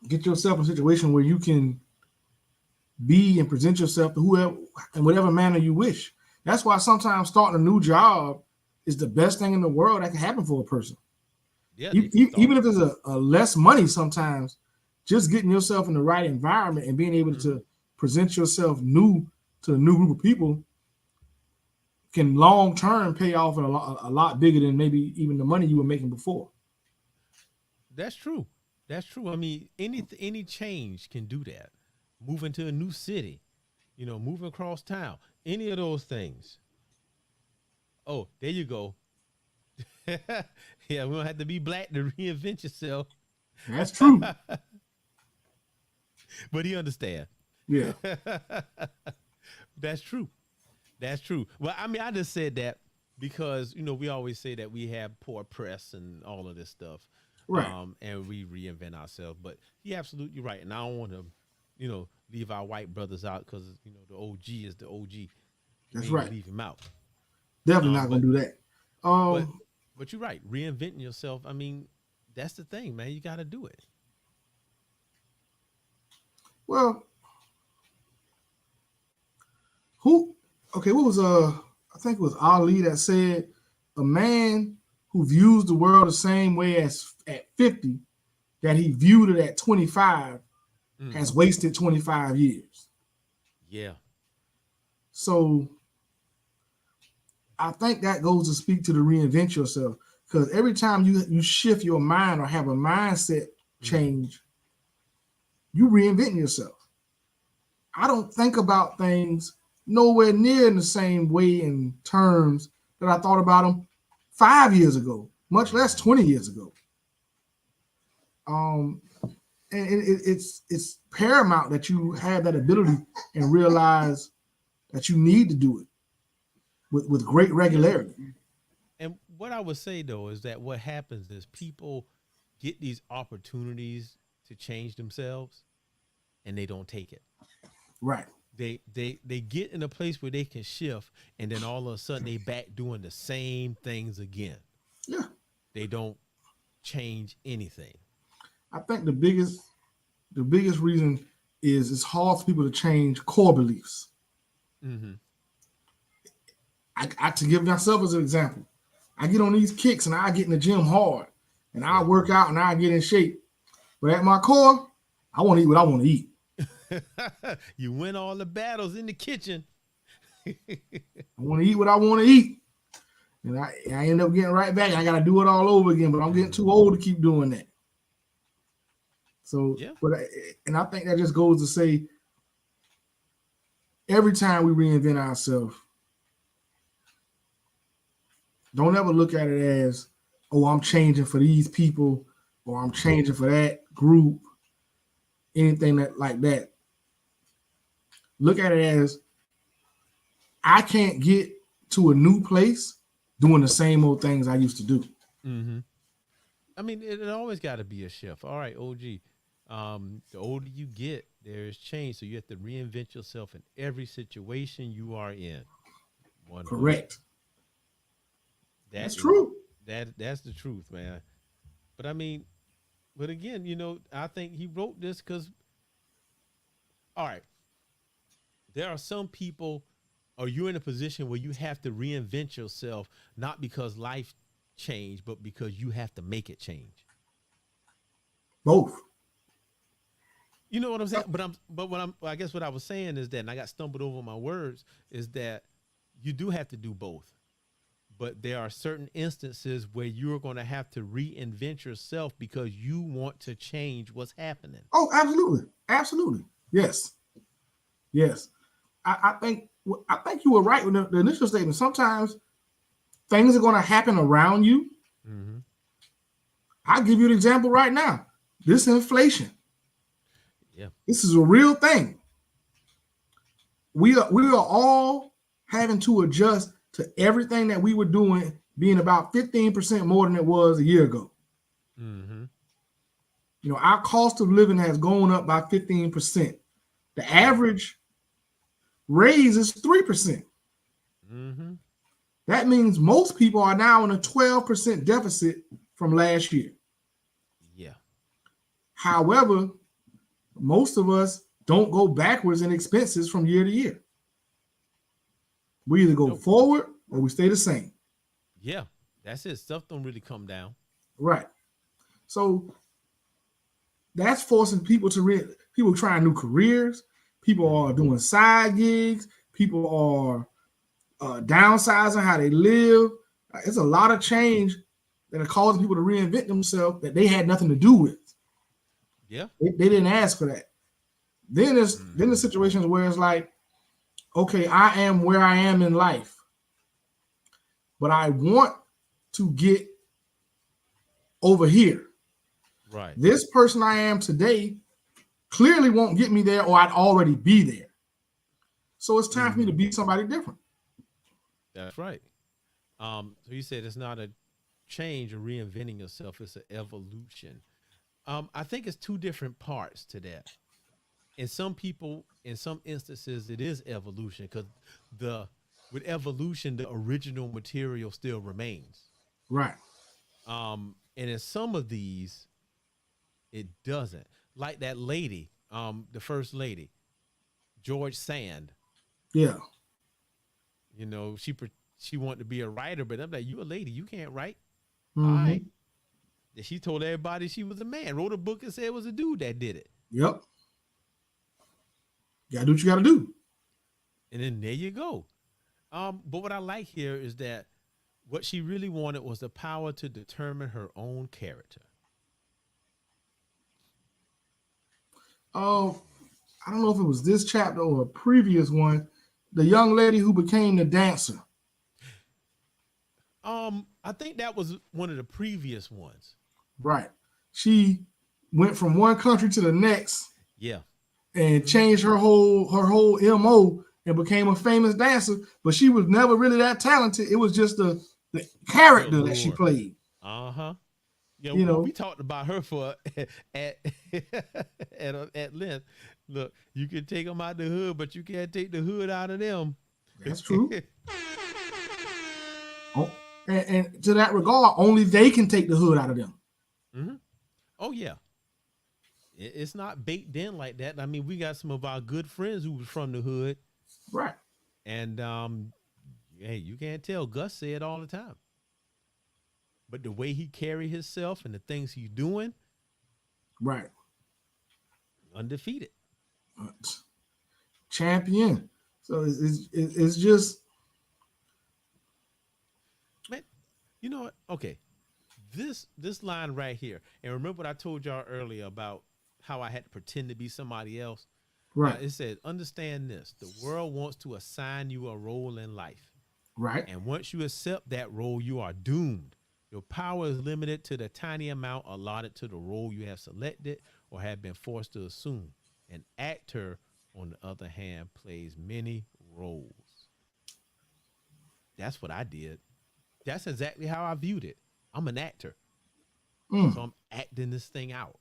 Get yourself in a situation where you can be and present yourself to whoever in whatever manner you wish. That's why sometimes starting a new job is the best thing in the world that can happen for a person. Yeah. Even if there's a less money sometimes, just getting yourself in the right environment and being able to present yourself new to a new group of people can long term pay off in a lot bigger than maybe even the money you were making before. That's true. That's true. I mean, any change can do that. Moving to a new city, moving across town, any of those things. Oh, there you go. Yeah, we don't have to be black to reinvent yourself. That's true. But he understand. Yeah. That's true. That's true. Well, I mean, I just said that because, we always say that we have poor press and all of this stuff. Right. And we reinvent ourselves. But you're absolutely right. And I don't want to, leave our white brothers out because, the OG is the OG. That's right. Leave him out. Definitely not going to do that. But you're right. Reinventing yourself. I mean, that's the thing, man. You got to do it. Well, what was I think it was Ali that said a man who views the world the same way as at 50 that he viewed it at 25 has wasted 25 years. Yeah. So I think that goes to speak to the reinvent yourself, because every time you shift your mind or have a mindset change, you reinvent yourself. I don't think about things nowhere near in the same way and terms that I thought about them 5 years ago, much less 20 years ago. And it's paramount that you have that ability and realize that you need to do it with great regularity. And what I would say, though, is that what happens is people get these opportunities to change themselves and they don't take it. Right. They get in a place where they can shift, and then all of a sudden they back doing the same things again. Yeah. They don't change anything. I think the biggest reason is it's hard for people to change core beliefs. Mm-hmm. I to give myself as an example, I get on these kicks and I get in the gym hard and I work out and I get in shape. But at my core, I want to eat what I want to eat. You win all the battles in the kitchen. I want to eat what I want to eat. And I end up getting right back. I got to do it all over again, but I'm getting too old to keep doing that. So, yeah. And I think that just goes to say, every time we reinvent ourselves, don't ever look at it as, oh, I'm changing for these people or I'm changing for that group, anything like that. Look at it as, I can't get to a new place doing the same old things I used to do. Mm-hmm. I mean, it always got to be a shift. All right, OG. The older you get, there's change. So you have to reinvent yourself in every situation you are in. Correct. That's true. That's the truth, man. But I mean, but again, I think he wrote this because, all right, there are some people, or you're in a position where you have to reinvent yourself, not because life changed, but because you have to make it change. Both. You know what I'm saying? I guess what I was saying is that, and I got stumbled over my words, is that you do have to do both. But there are certain instances where you're going to have to reinvent yourself because you want to change what's happening. Oh, absolutely. Absolutely. Yes. Yes. I think you were right with the initial statement. Sometimes things are going to happen around you. Mm-hmm. I'll give you an example right now. This inflation. Yeah. This is a real thing. We are all having to adjust to everything that we were doing being about 15% more than it was a year ago. Mm-hmm. Our cost of living has gone up by 15%. The average raise is 3%. Mm-hmm. That means most people are now in a 12% deficit from last year. Yeah. However, most of us don't go backwards in expenses from year to year. We either go forward or we stay the same. Yeah, that's it. Stuff don't really come down. Right. So that's forcing people people trying new careers. People are doing side gigs. People are downsizing how they live. It's a lot of change that are causing people to reinvent themselves that they had nothing to do with. Yeah. They didn't ask for that. Then the situations where it's like, okay, I am where I am in life. but I want to get over here. Right. This person I am today clearly won't get me there, or I'd already be there. So it's time for me to be somebody different. That's right. So you said it's not a change or reinventing yourself, it's an evolution. I think it's two different parts to that. In some people, in some instances, it is evolution because with evolution, the original material still remains. Right. And in some of these, it doesn't. Like that lady, the first lady, George Sand. Yeah. You know, she wanted to be a writer, but I'm like, you a lady, you can't write. Mm-hmm. All right. And she told everybody she was a man. Wrote a book and said it was a dude that did it. Yep. You gotta do what you gotta do. And then there you go. But what I like here is that what she really wanted was the power to determine her own character. Oh, I don't know if it was this chapter or a previous one. The young lady who became the dancer. I think that was one of the previous ones. Right. She went from one country to the next. Yeah. And changed her whole MO and became a famous dancer, but she was never really that talented. It was just the character that she played. Uh-huh. Yeah, you know, we talked about her for at length. Look, you can take them out the hood, but you can't take the hood out of them. That's true. And to that regard, only they can take the hood out of them. Mm-hmm. Oh yeah. It's not baked in like that. I mean, we got some of our good friends who was from the hood. Right. And hey, you can't tell. Gus say it all the time. But the way he carry himself and the things he's doing. Right. Undefeated. Champion. So it's just. Man, you know what? Okay. This line right here. And remember what I told y'all earlier about how I had to pretend to be somebody else. Right. It said, understand this. The world wants to assign you a role in life. Right. And once you accept that role, you are doomed. Your power is limited to the tiny amount allotted to the role you have selected or have been forced to assume. An actor, on the other hand, plays many roles. That's what I did. That's exactly how I viewed it. I'm an actor. So I'm acting this thing out.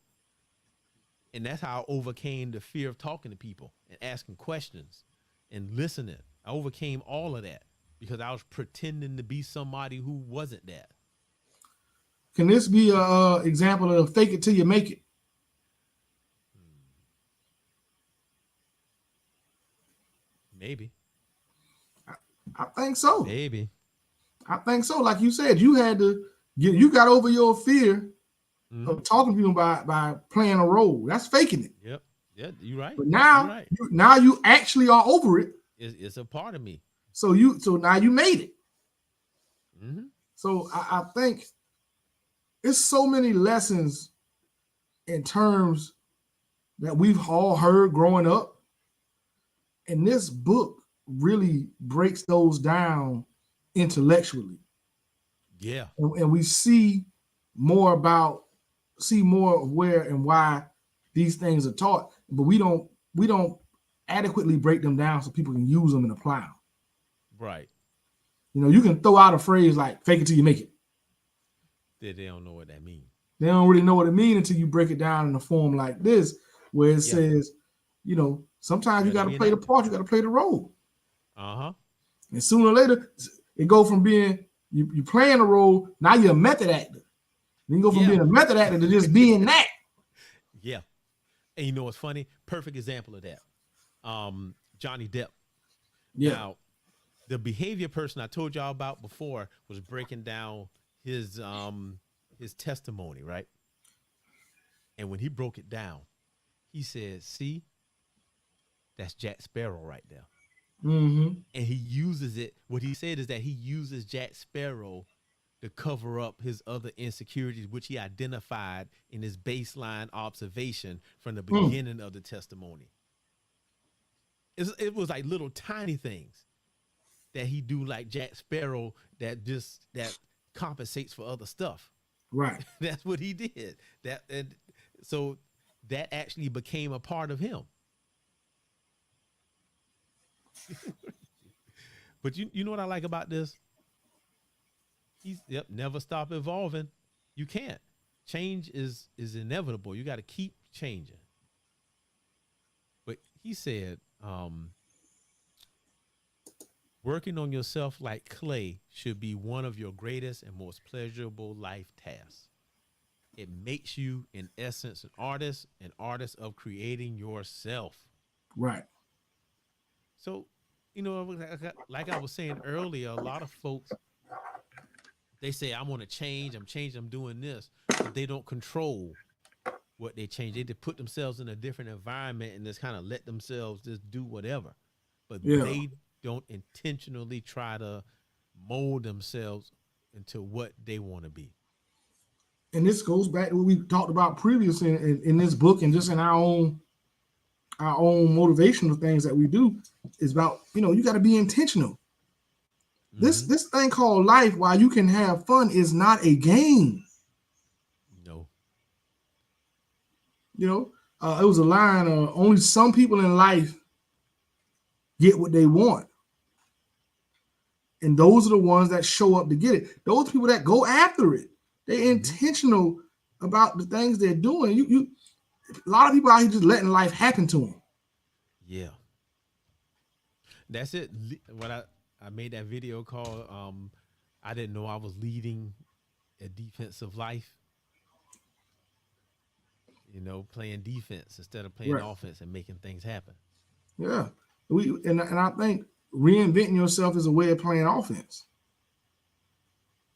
And that's how I overcame the fear of talking to people and asking questions and listening. I overcame all of that because I was pretending to be somebody who wasn't that. Can this be a example of fake it till you make it? Maybe. I think so. Maybe. I think so. Like you said, you had to you got over your fear of talking to people by playing a role. That's faking it. Yep. Yeah, you're right. But now, you're right. Now you actually are over it. It's a part of me. So now you made it. Mm-hmm. So I think it's so many lessons in terms that we've all heard growing up. And this book really breaks those down intellectually. Yeah. And we see more of where and why these things are taught, but we don't adequately break them down so people can use them and apply them. Right. You know, you can throw out a phrase like fake it till you make it. They don't know what that means. They don't really know what it means until you break it down in a form like this, where it says, you know, sometimes you got to play the part, you got to play the role. Uh-huh. And sooner or later, it go from being you playing a role, now you're a method actor. Then you go from being a method actor to just being that. Yeah. And you know what's funny? Perfect example of that. Johnny Depp. Yeah. Now, the behavior person I told y'all about before was breaking down his testimony, right? And when he broke it down, he said, see, that's Jack Sparrow right there. Mm-hmm. And he uses it. What he said is that he uses Jack Sparrow to cover up his other insecurities, which he identified in his baseline observation from the beginning of the testimony. It was like little tiny things that he do like Jack Sparrow that compensates for other stuff. Right. That's what he did. So that actually became a part of him. But you know what I like about this? Never stop evolving. You can't. Change is inevitable. You got to keep changing. But he said, working on yourself like clay should be one of your greatest and most pleasurable life tasks. It makes you, in essence, an artist of creating yourself. Right. So, like I was saying earlier, a lot of folks, they say, I want to change. I'm doing this, but they don't control what they change. They just put themselves in a different environment and just kind of let themselves just do whatever. But they don't intentionally try to mold themselves into what they want to be. And this goes back to what we talked about previously in this book, and just in our own motivational things that we do, is about, you got to be intentional. Mm-hmm. This thing called life, while you can have fun, is not a game. No. It was a line, only some people in life get what they want. And those are the ones that show up to get it. Those people that go after it, they're intentional about the things they're doing. A lot of people out here just letting life happen to them. Yeah. That's it. What I made that video called, I didn't know I was leading a defensive life. Playing defense instead of playing offense and making things happen. Yeah. And I think reinventing yourself is a way of playing offense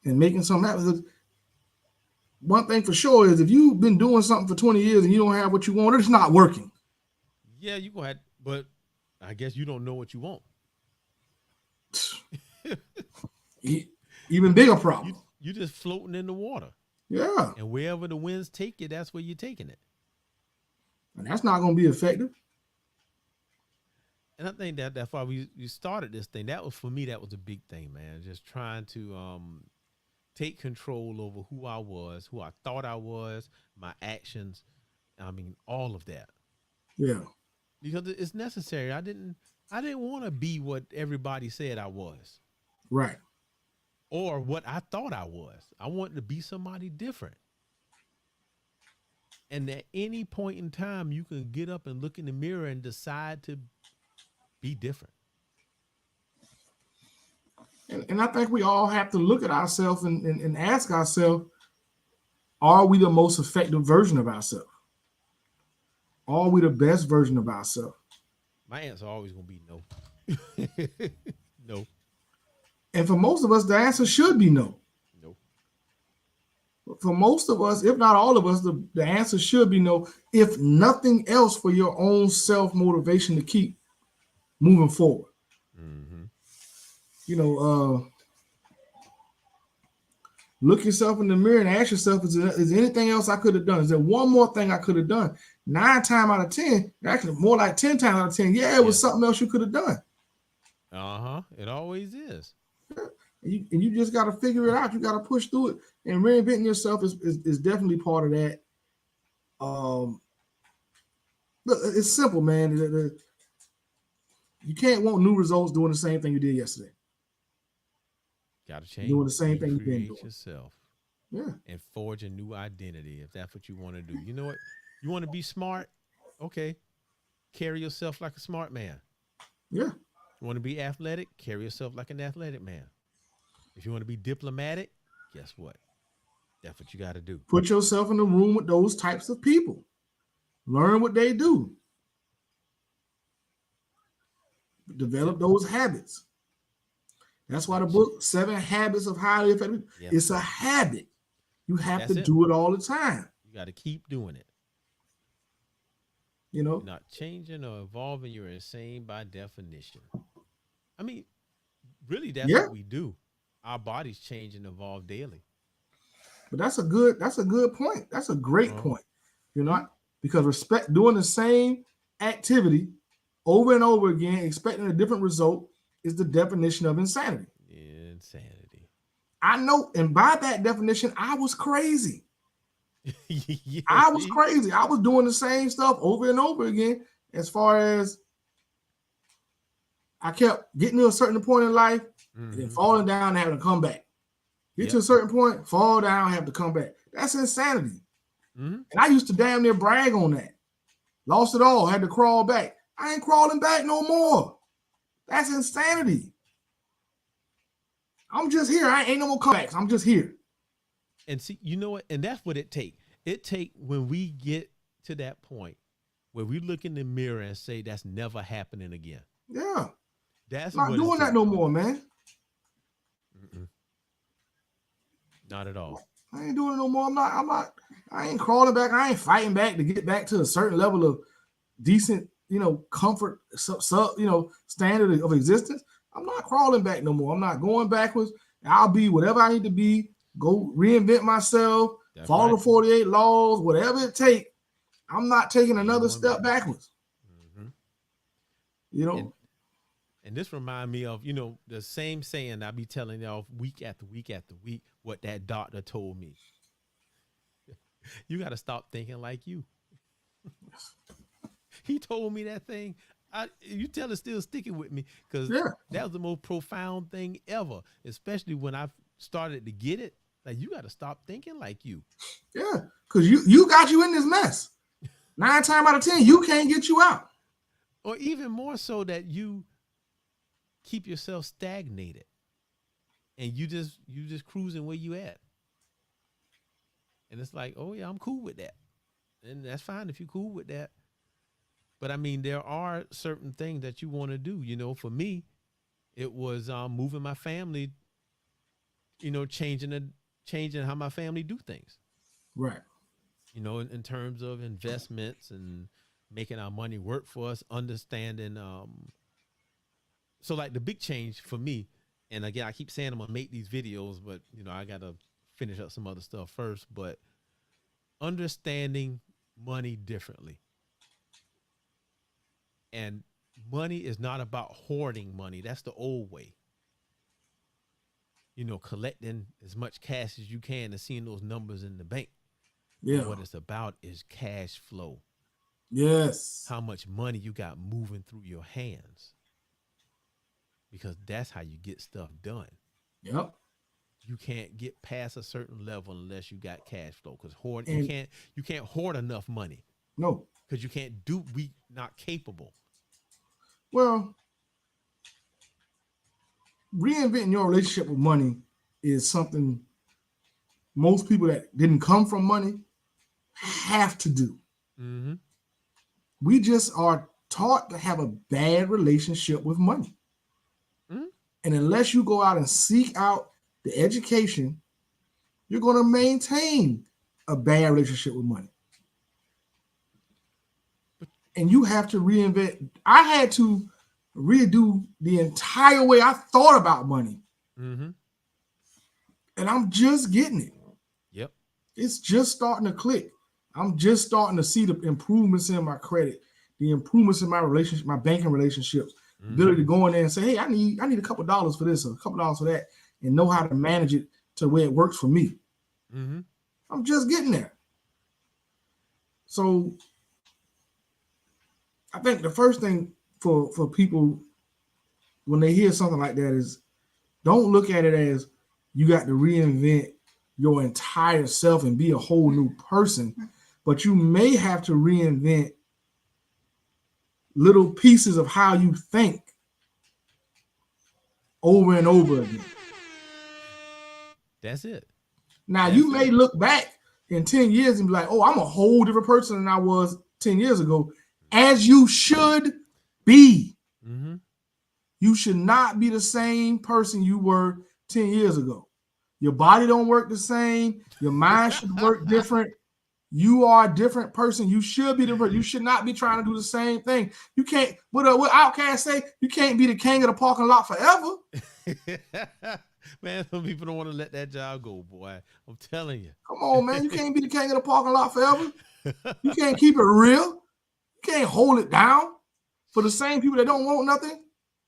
and making something happen. One thing for sure is if you've been doing something for 20 years and you don't have what you want, it's not working. Yeah, you go ahead, but I guess you don't know what you want. Even bigger problem. You're just floating in the water. Yeah. And wherever the winds take you, that's where you're taking it. And that's not going to be effective. And I think that's why we started this thing. That was, for me, that was a big thing, man. Just trying to take control over who I was, who I thought I was, my actions. I mean, all of that. Yeah. Because it's necessary. I didn't want to be what everybody said I was. Right. Or what I thought I was. I wanted to be somebody different. And at any point in time, you can get up and look in the mirror and decide to be different. And I think we all have to look at ourselves and ask ourselves, are we the most effective version of ourselves? Are we the best version of ourselves? My answer always going to be no. No. And for most of us, the answer should be no. No. For most of us, if not all of us, the answer should be no, if nothing else, for your own self-motivation to keep moving forward. Mm-hmm. Look yourself in the mirror and ask yourself, is there anything else I could have done? Is there one more thing I could have done? 9 times out of 10, actually more like 10 times out of 10, it was something else you could have done. Uh-huh. It always is. And you just got to figure it out. You got to push through it. And reinventing yourself is definitely part of that. Look, it's simple, man. You can't want new results doing the same thing you did yesterday. Got to change. Doing the same thing you've been doing. Yourself. Yeah. And forge a new identity if that's what you want to do. You know what? You want to be smart? Okay. Carry yourself like a smart man. Yeah. You want to be athletic? Carry yourself like an athletic man. If you want to be diplomatic, guess what? That's what you got to do. Put yourself in the room with those types of people. Learn what they do. Develop those habits. That's why the book, 7 Habits of Highly Effective, it's a habit. You have to do it all the time. You got to keep doing it. You're not changing or evolving, you're insane by definition. I mean, really, that's what we do. Our bodies change and evolve daily. But that's a good point. That's a great point. Because doing the same activity over and over again, expecting a different result, is the definition of insanity. Insanity. I know, and by that definition, I was crazy. Yeah, I was crazy. I was doing the same stuff over and over again. As far as I kept getting to a certain point in life, and then falling down and having to come back. Get to a certain point, fall down, have to come back. That's insanity. And I used to damn near brag on that. Lost it all, had to crawl back. I ain't crawling back no more. That's insanity. I'm just here. I ain't no more comebacks. I'm just here. And see, you know what? And that's what it take. It take when we get to that point where we look in the mirror and say that's never happening again. Yeah. That's not doing that no more, man. Not at all. I ain't doing it no more. I ain't crawling back. I ain't fighting back to get back to a certain level of decent, comfort, standard of existence. I'm not crawling back no more. I'm not going backwards. I'll be whatever I need to be. Go reinvent myself. That's follow the 48 laws, whatever it takes. I'm not taking another step backwards. And this remind me of, the same saying I be telling y'all week after week after week, what that doctor told me. You got to stop thinking like you. He told me that thing. You tell it's still sticking with me because that was the most profound thing ever, especially when I started to get it. Like, you got to stop thinking like you. Yeah, because you got you in this mess. 9 times out of 10, you can't get you out. Or even more so that you keep yourself stagnated and you just cruising where you at. And it's like, oh yeah, I'm cool with that. And that's fine if you're cool with that. But I mean, there are certain things that you want to do. For me, it was moving my family, changing how my family do things. Right. In terms of investments and making our money work for us, understanding. So like the big change for me, and again, I keep saying I'm gonna make these videos, but I gotta finish up some other stuff first, but understanding money differently. And money is not about hoarding money. That's the old way. Collecting as much cash as you can and seeing those numbers in the bank. Yeah. What it's about is cash flow. Yes. How much money you got moving through your hands. Because that's how you get stuff done. Yep. You can't get past a certain level unless you got cash flow. Because you can't hoard enough money. No. Because we not capable. Well, reinventing your relationship with money is something most people that didn't come from money have to do. Mm-hmm. We just are taught to have a bad relationship with money. Mm-hmm. And unless you go out and seek out the education, you're going to maintain a bad relationship with money. And you have to reinvent. I had to redo the entire way I thought about money. Mm-hmm. And I'm just getting it. Yep. It's just starting to click. I'm just starting to see the improvements in my credit, the improvements in my relationship, my banking relationships, ability to go in there and say, hey, I need a couple dollars for this or a couple dollars for that, and know how to manage it to where it works for me. Mm-hmm. I'm just getting there. So I think the first thing for people when they hear something like that is don't look at it as you got to reinvent your entire self and be a whole new person, but you may have to reinvent little pieces of how you think over and over again. That's it. Now, you may look back in 10 years and be like, oh, I'm a whole different person than I was 10 years ago, as you should be. Mm-hmm. You should not be the same person you were 10 years ago. Your body don't work the same. Your mind should work different. You are a different person. You should be different. You should not be trying to do the same thing. You can't, what Outkast say, you can't be the king of the parking lot forever. Man, some people don't want to let that job go, boy. I'm telling you. Come on, man. You can't be the king of the parking lot forever. You can't keep it real. You can't hold it down for the same people that don't want nothing.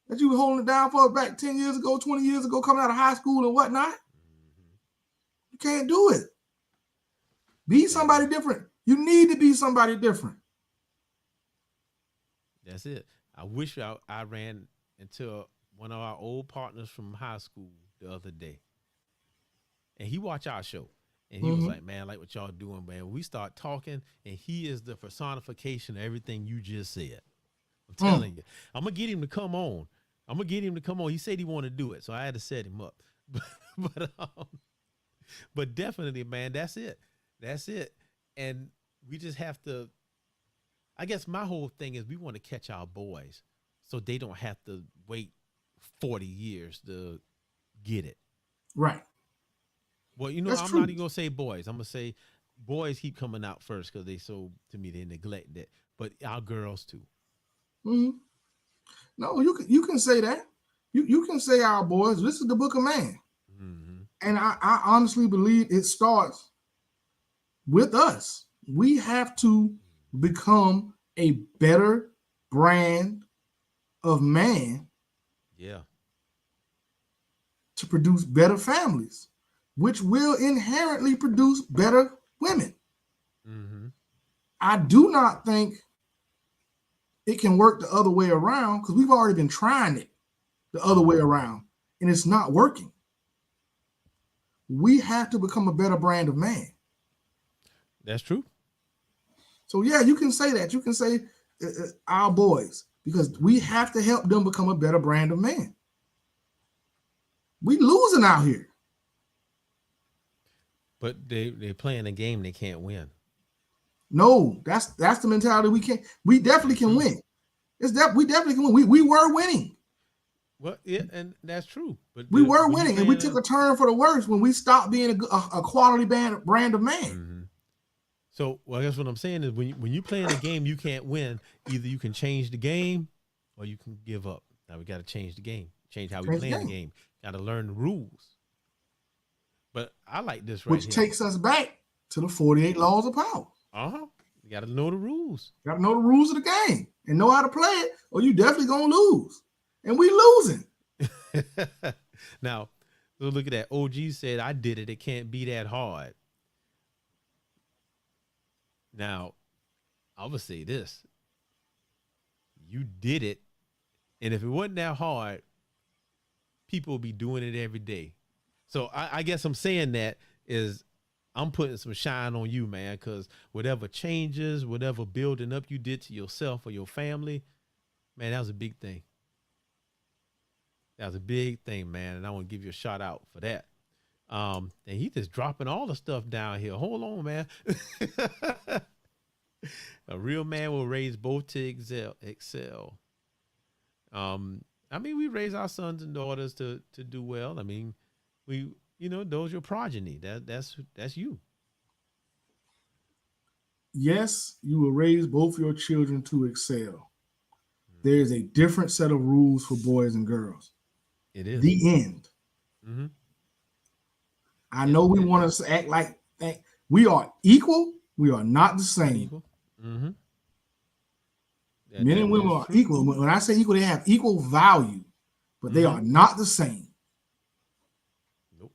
that you were holding it down for back 10 years ago, 20 years ago, coming out of high school and whatnot. You can't do it. Be somebody different. You need to be somebody different. That's it. I wish I ran into one of our old partners from high school the other day. And he watched our show. And he was like, man, I like what y'all doing, man. We start talking, and he is the personification of everything you just said. I'm telling you. I'm going to get him to come on. He said he wanted to do it, so I had to set him up. But definitely, man, that's it. That's it. And we just have to, I guess my whole thing is we want to catch our boys so they don't have to wait 40 years to get it. Right. Well, you know, That's I'm true. not even going to say boys. I'm going to say boys keep coming out first because to me, they neglect it. But our girls too. Mm-hmm. No, you can say that. You can say our boys. This is the book of man. Mm-hmm. And I honestly believe it starts with us. We have to become a better brand of man. Yeah. To produce better families, which will inherently produce better women. Mm-hmm. I do not think it can work the other way around because we've already been trying it the other way around and it's not working. We have to become a better brand of man. That's true. So yeah, you can say that. You can say our boys because we have to help them become a better brand of man. We losing out here. But they playing a game they can't win. No, that's the mentality we definitely can win. We definitely can win. We were winning. Well, yeah, and that's true. But we were winning, and we took a turn for the worse when we stopped being a quality brand of man. Mm-hmm. So, well, I guess what I'm saying is when you play in a game you can't win, either you can change the game or you can give up. Now we got to change the game, change how we play the game. Got to learn the rules. But I like this right Which here. takes us back to the 48 laws of power. You got to know the rules. Got to know the rules of the game and know how to play it, or you definitely going to lose. And we losing. Now, look at that. OG said, I did it. It can't be that hard. Now, I would say this. You did it. And if it wasn't that hard, people would be doing it every day. So I guess I'm saying that is I'm putting some shine on you, man, because whatever changes, whatever building up you did to yourself or your family, man, that was a big thing. That was a big thing, man. And I want to give you a shout out for that. And he just dropping all the stuff down here. Hold on, man. A real man will raise both to excel. I mean, we raise our sons and daughters to do well. I mean, those are your progeny. That's you. Yes, you will raise both your children to excel. There is a different set of rules for boys and girls. It is. The end. Mm-hmm. I know we want to act like we are equal. We are not the same. Equal. Mm-hmm. Men and women are equal. When I say equal, they have equal value, but they are not the same. Nope.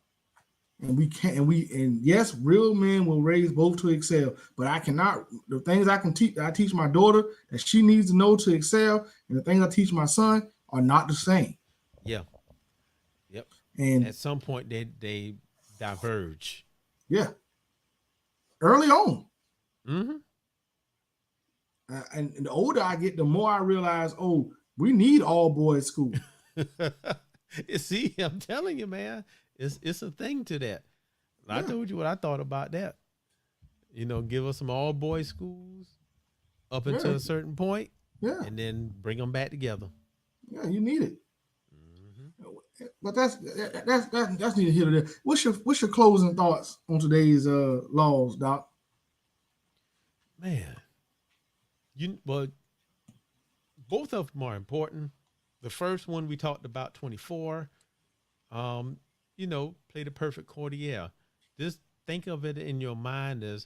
And yes, real men will raise both to excel, but I cannot. The things I teach my daughter that she needs to know to excel, and the things I teach my son are not the same. Yeah. Yep. And at some point they diverge. Yeah. Early on. Mm-hmm. And the older I get, the more I realize, we need all boys school. See, I'm telling you, man, it's a thing to that. Yeah. I told you what I thought about that. Give us some all boys schools up until a certain point, and then bring them back together. Yeah, you need it. Mm-hmm. But that's neither here nor there. What's your closing thoughts on today's laws, Doc? Man. Both of them are important. The first one we talked about, 24, play the perfect courtier. Just think of it in your mind as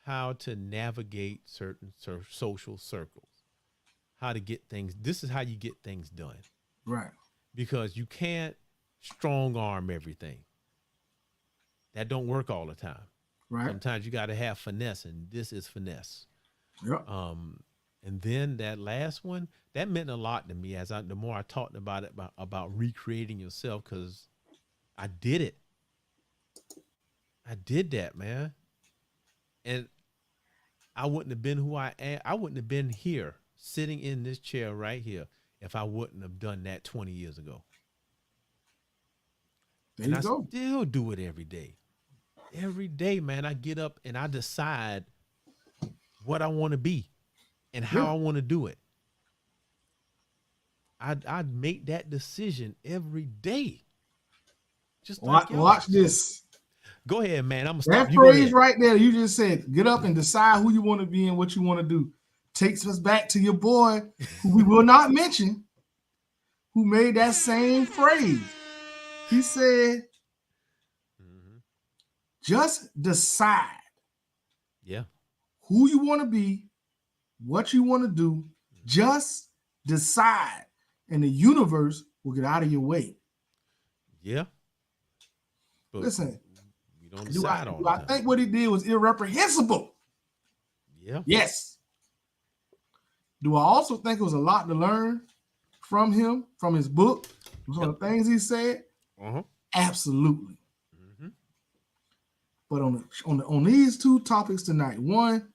how to navigate certain social circles, how to get things. This is how you get things done. Right. Because you can't strong arm everything. That don't work all the time. Right. Sometimes you got to have finesse, and this is finesse. Yep. And then that last one, that meant a lot to me the more I talked about it, about recreating yourself, because I did it. I did that, man. And I wouldn't have been who I am. I wouldn't have been here, sitting in this chair right here, if I wouldn't have done that 20 years ago. There you go. I still do it every day. Every day, man, I get up and I decide what I want to be and how I want to do it. I make that decision every day. Just watch this. Go ahead, man. I'm gonna stop. That phrase right there, you just said, get up and decide who you want to be and what you want to do. Takes us back to your boy, who we will not mention, who made that same phrase. He said, just decide. Yeah. Who you want to be, what you want to do. Just decide. And the universe will get out of your way. Yeah. But listen, we don't decide all the time. I think what he did was irreprehensible. Yeah. Yes. Do I also think it was a lot to learn from him, from his book, from some of the things he said? Absolutely. But on these two topics tonight, one,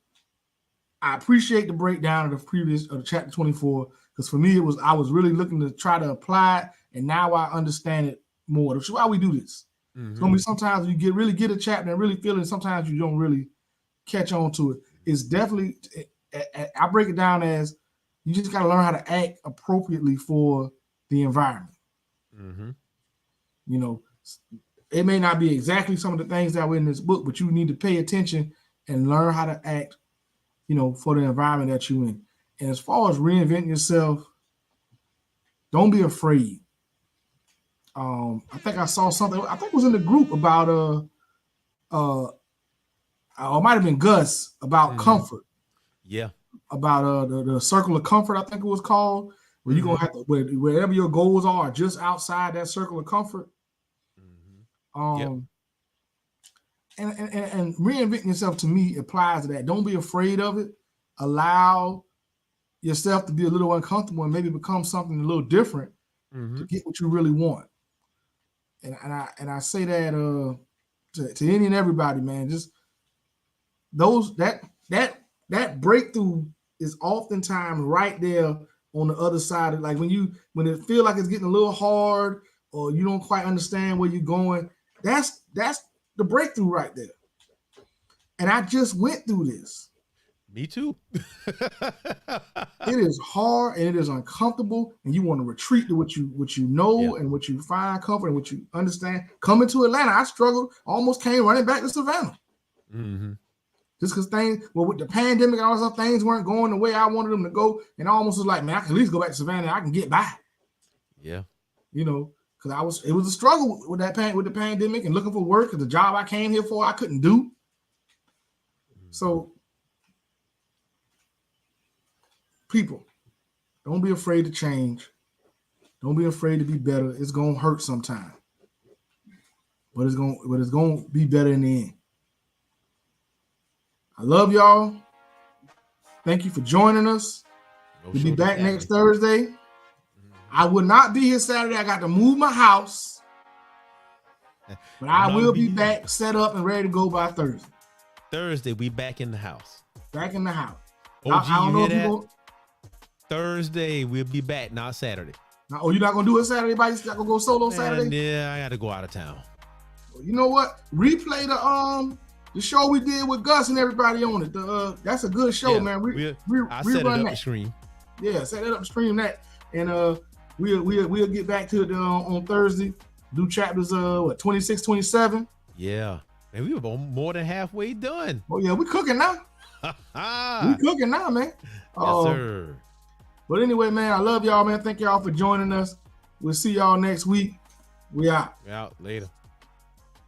I appreciate the breakdown of the chapter 24, because for me I was really looking to try to apply it, and now I understand it more. That's why we do this. It's gonna be sometimes you really get a chapter and really feel it, and sometimes you don't really catch on to it. It's definitely, I break it down as you just got to learn how to act appropriately for the environment. You know, it may not be exactly some of the things that were in this book, but you need to pay attention and learn how to act, you know, for the environment that you're in. And as far as reinventing yourself, don't be afraid. I think I saw something, I think it was in the group about it might have been Gus, about comfort. Yeah. About the circle of comfort, I think it was called, where you're gonna have to, wherever your goals are, just outside that circle of comfort. And reinventing yourself, to me, applies to that. Don't be afraid of it. Allow yourself to be a little uncomfortable and maybe become something a little different to get what you really want. And I say that to any and everybody, man. Just that breakthrough is oftentimes right there on the other side of, like, when it feels like it's getting a little hard or you don't quite understand where you're going. That's the breakthrough right there. And I just went through this. Me too. It is hard and it is uncomfortable, and you want to retreat to what you know and what you find comfort and what you understand. Coming to Atlanta, I struggled, almost came running back to Savannah. Just because with the pandemic, all those things weren't going the way I wanted them to go, and I almost was like, man, I can at least go back to Savannah. I can get by. Yeah, you know, because it was a struggle with the pandemic and looking for work, because the job I came here for I couldn't do. So, people, don't be afraid to change. Don't be afraid to be better. It's gonna hurt sometime, but it's gonna be better in the end. I love y'all. Thank you for joining us. We'll be back next Thursday. I will not be here Saturday. I got to move my house. But I will be back, set up and ready to go by Thursday. Thursday, we back in the house. Back in the house. OG, I don't know if you Thursday, we'll be back, not Saturday. Now, you're not going to do it Saturday? Everybody's not going to go solo Saturday? Yeah, I got to go out of town. You know what? Replay the show we did with Gus and everybody on it. That's a good show, man. I set it up the stream. Yeah, set it up, stream that, and we'll get back to it on Thursday. Do chapters 26, 27. Yeah, and we were more than halfway done. Oh yeah, we cooking now. We cooking now, man. Yes, sir. But anyway, man, I love y'all, man. Thank y'all for joining us. We'll see y'all next week. We out. We out later.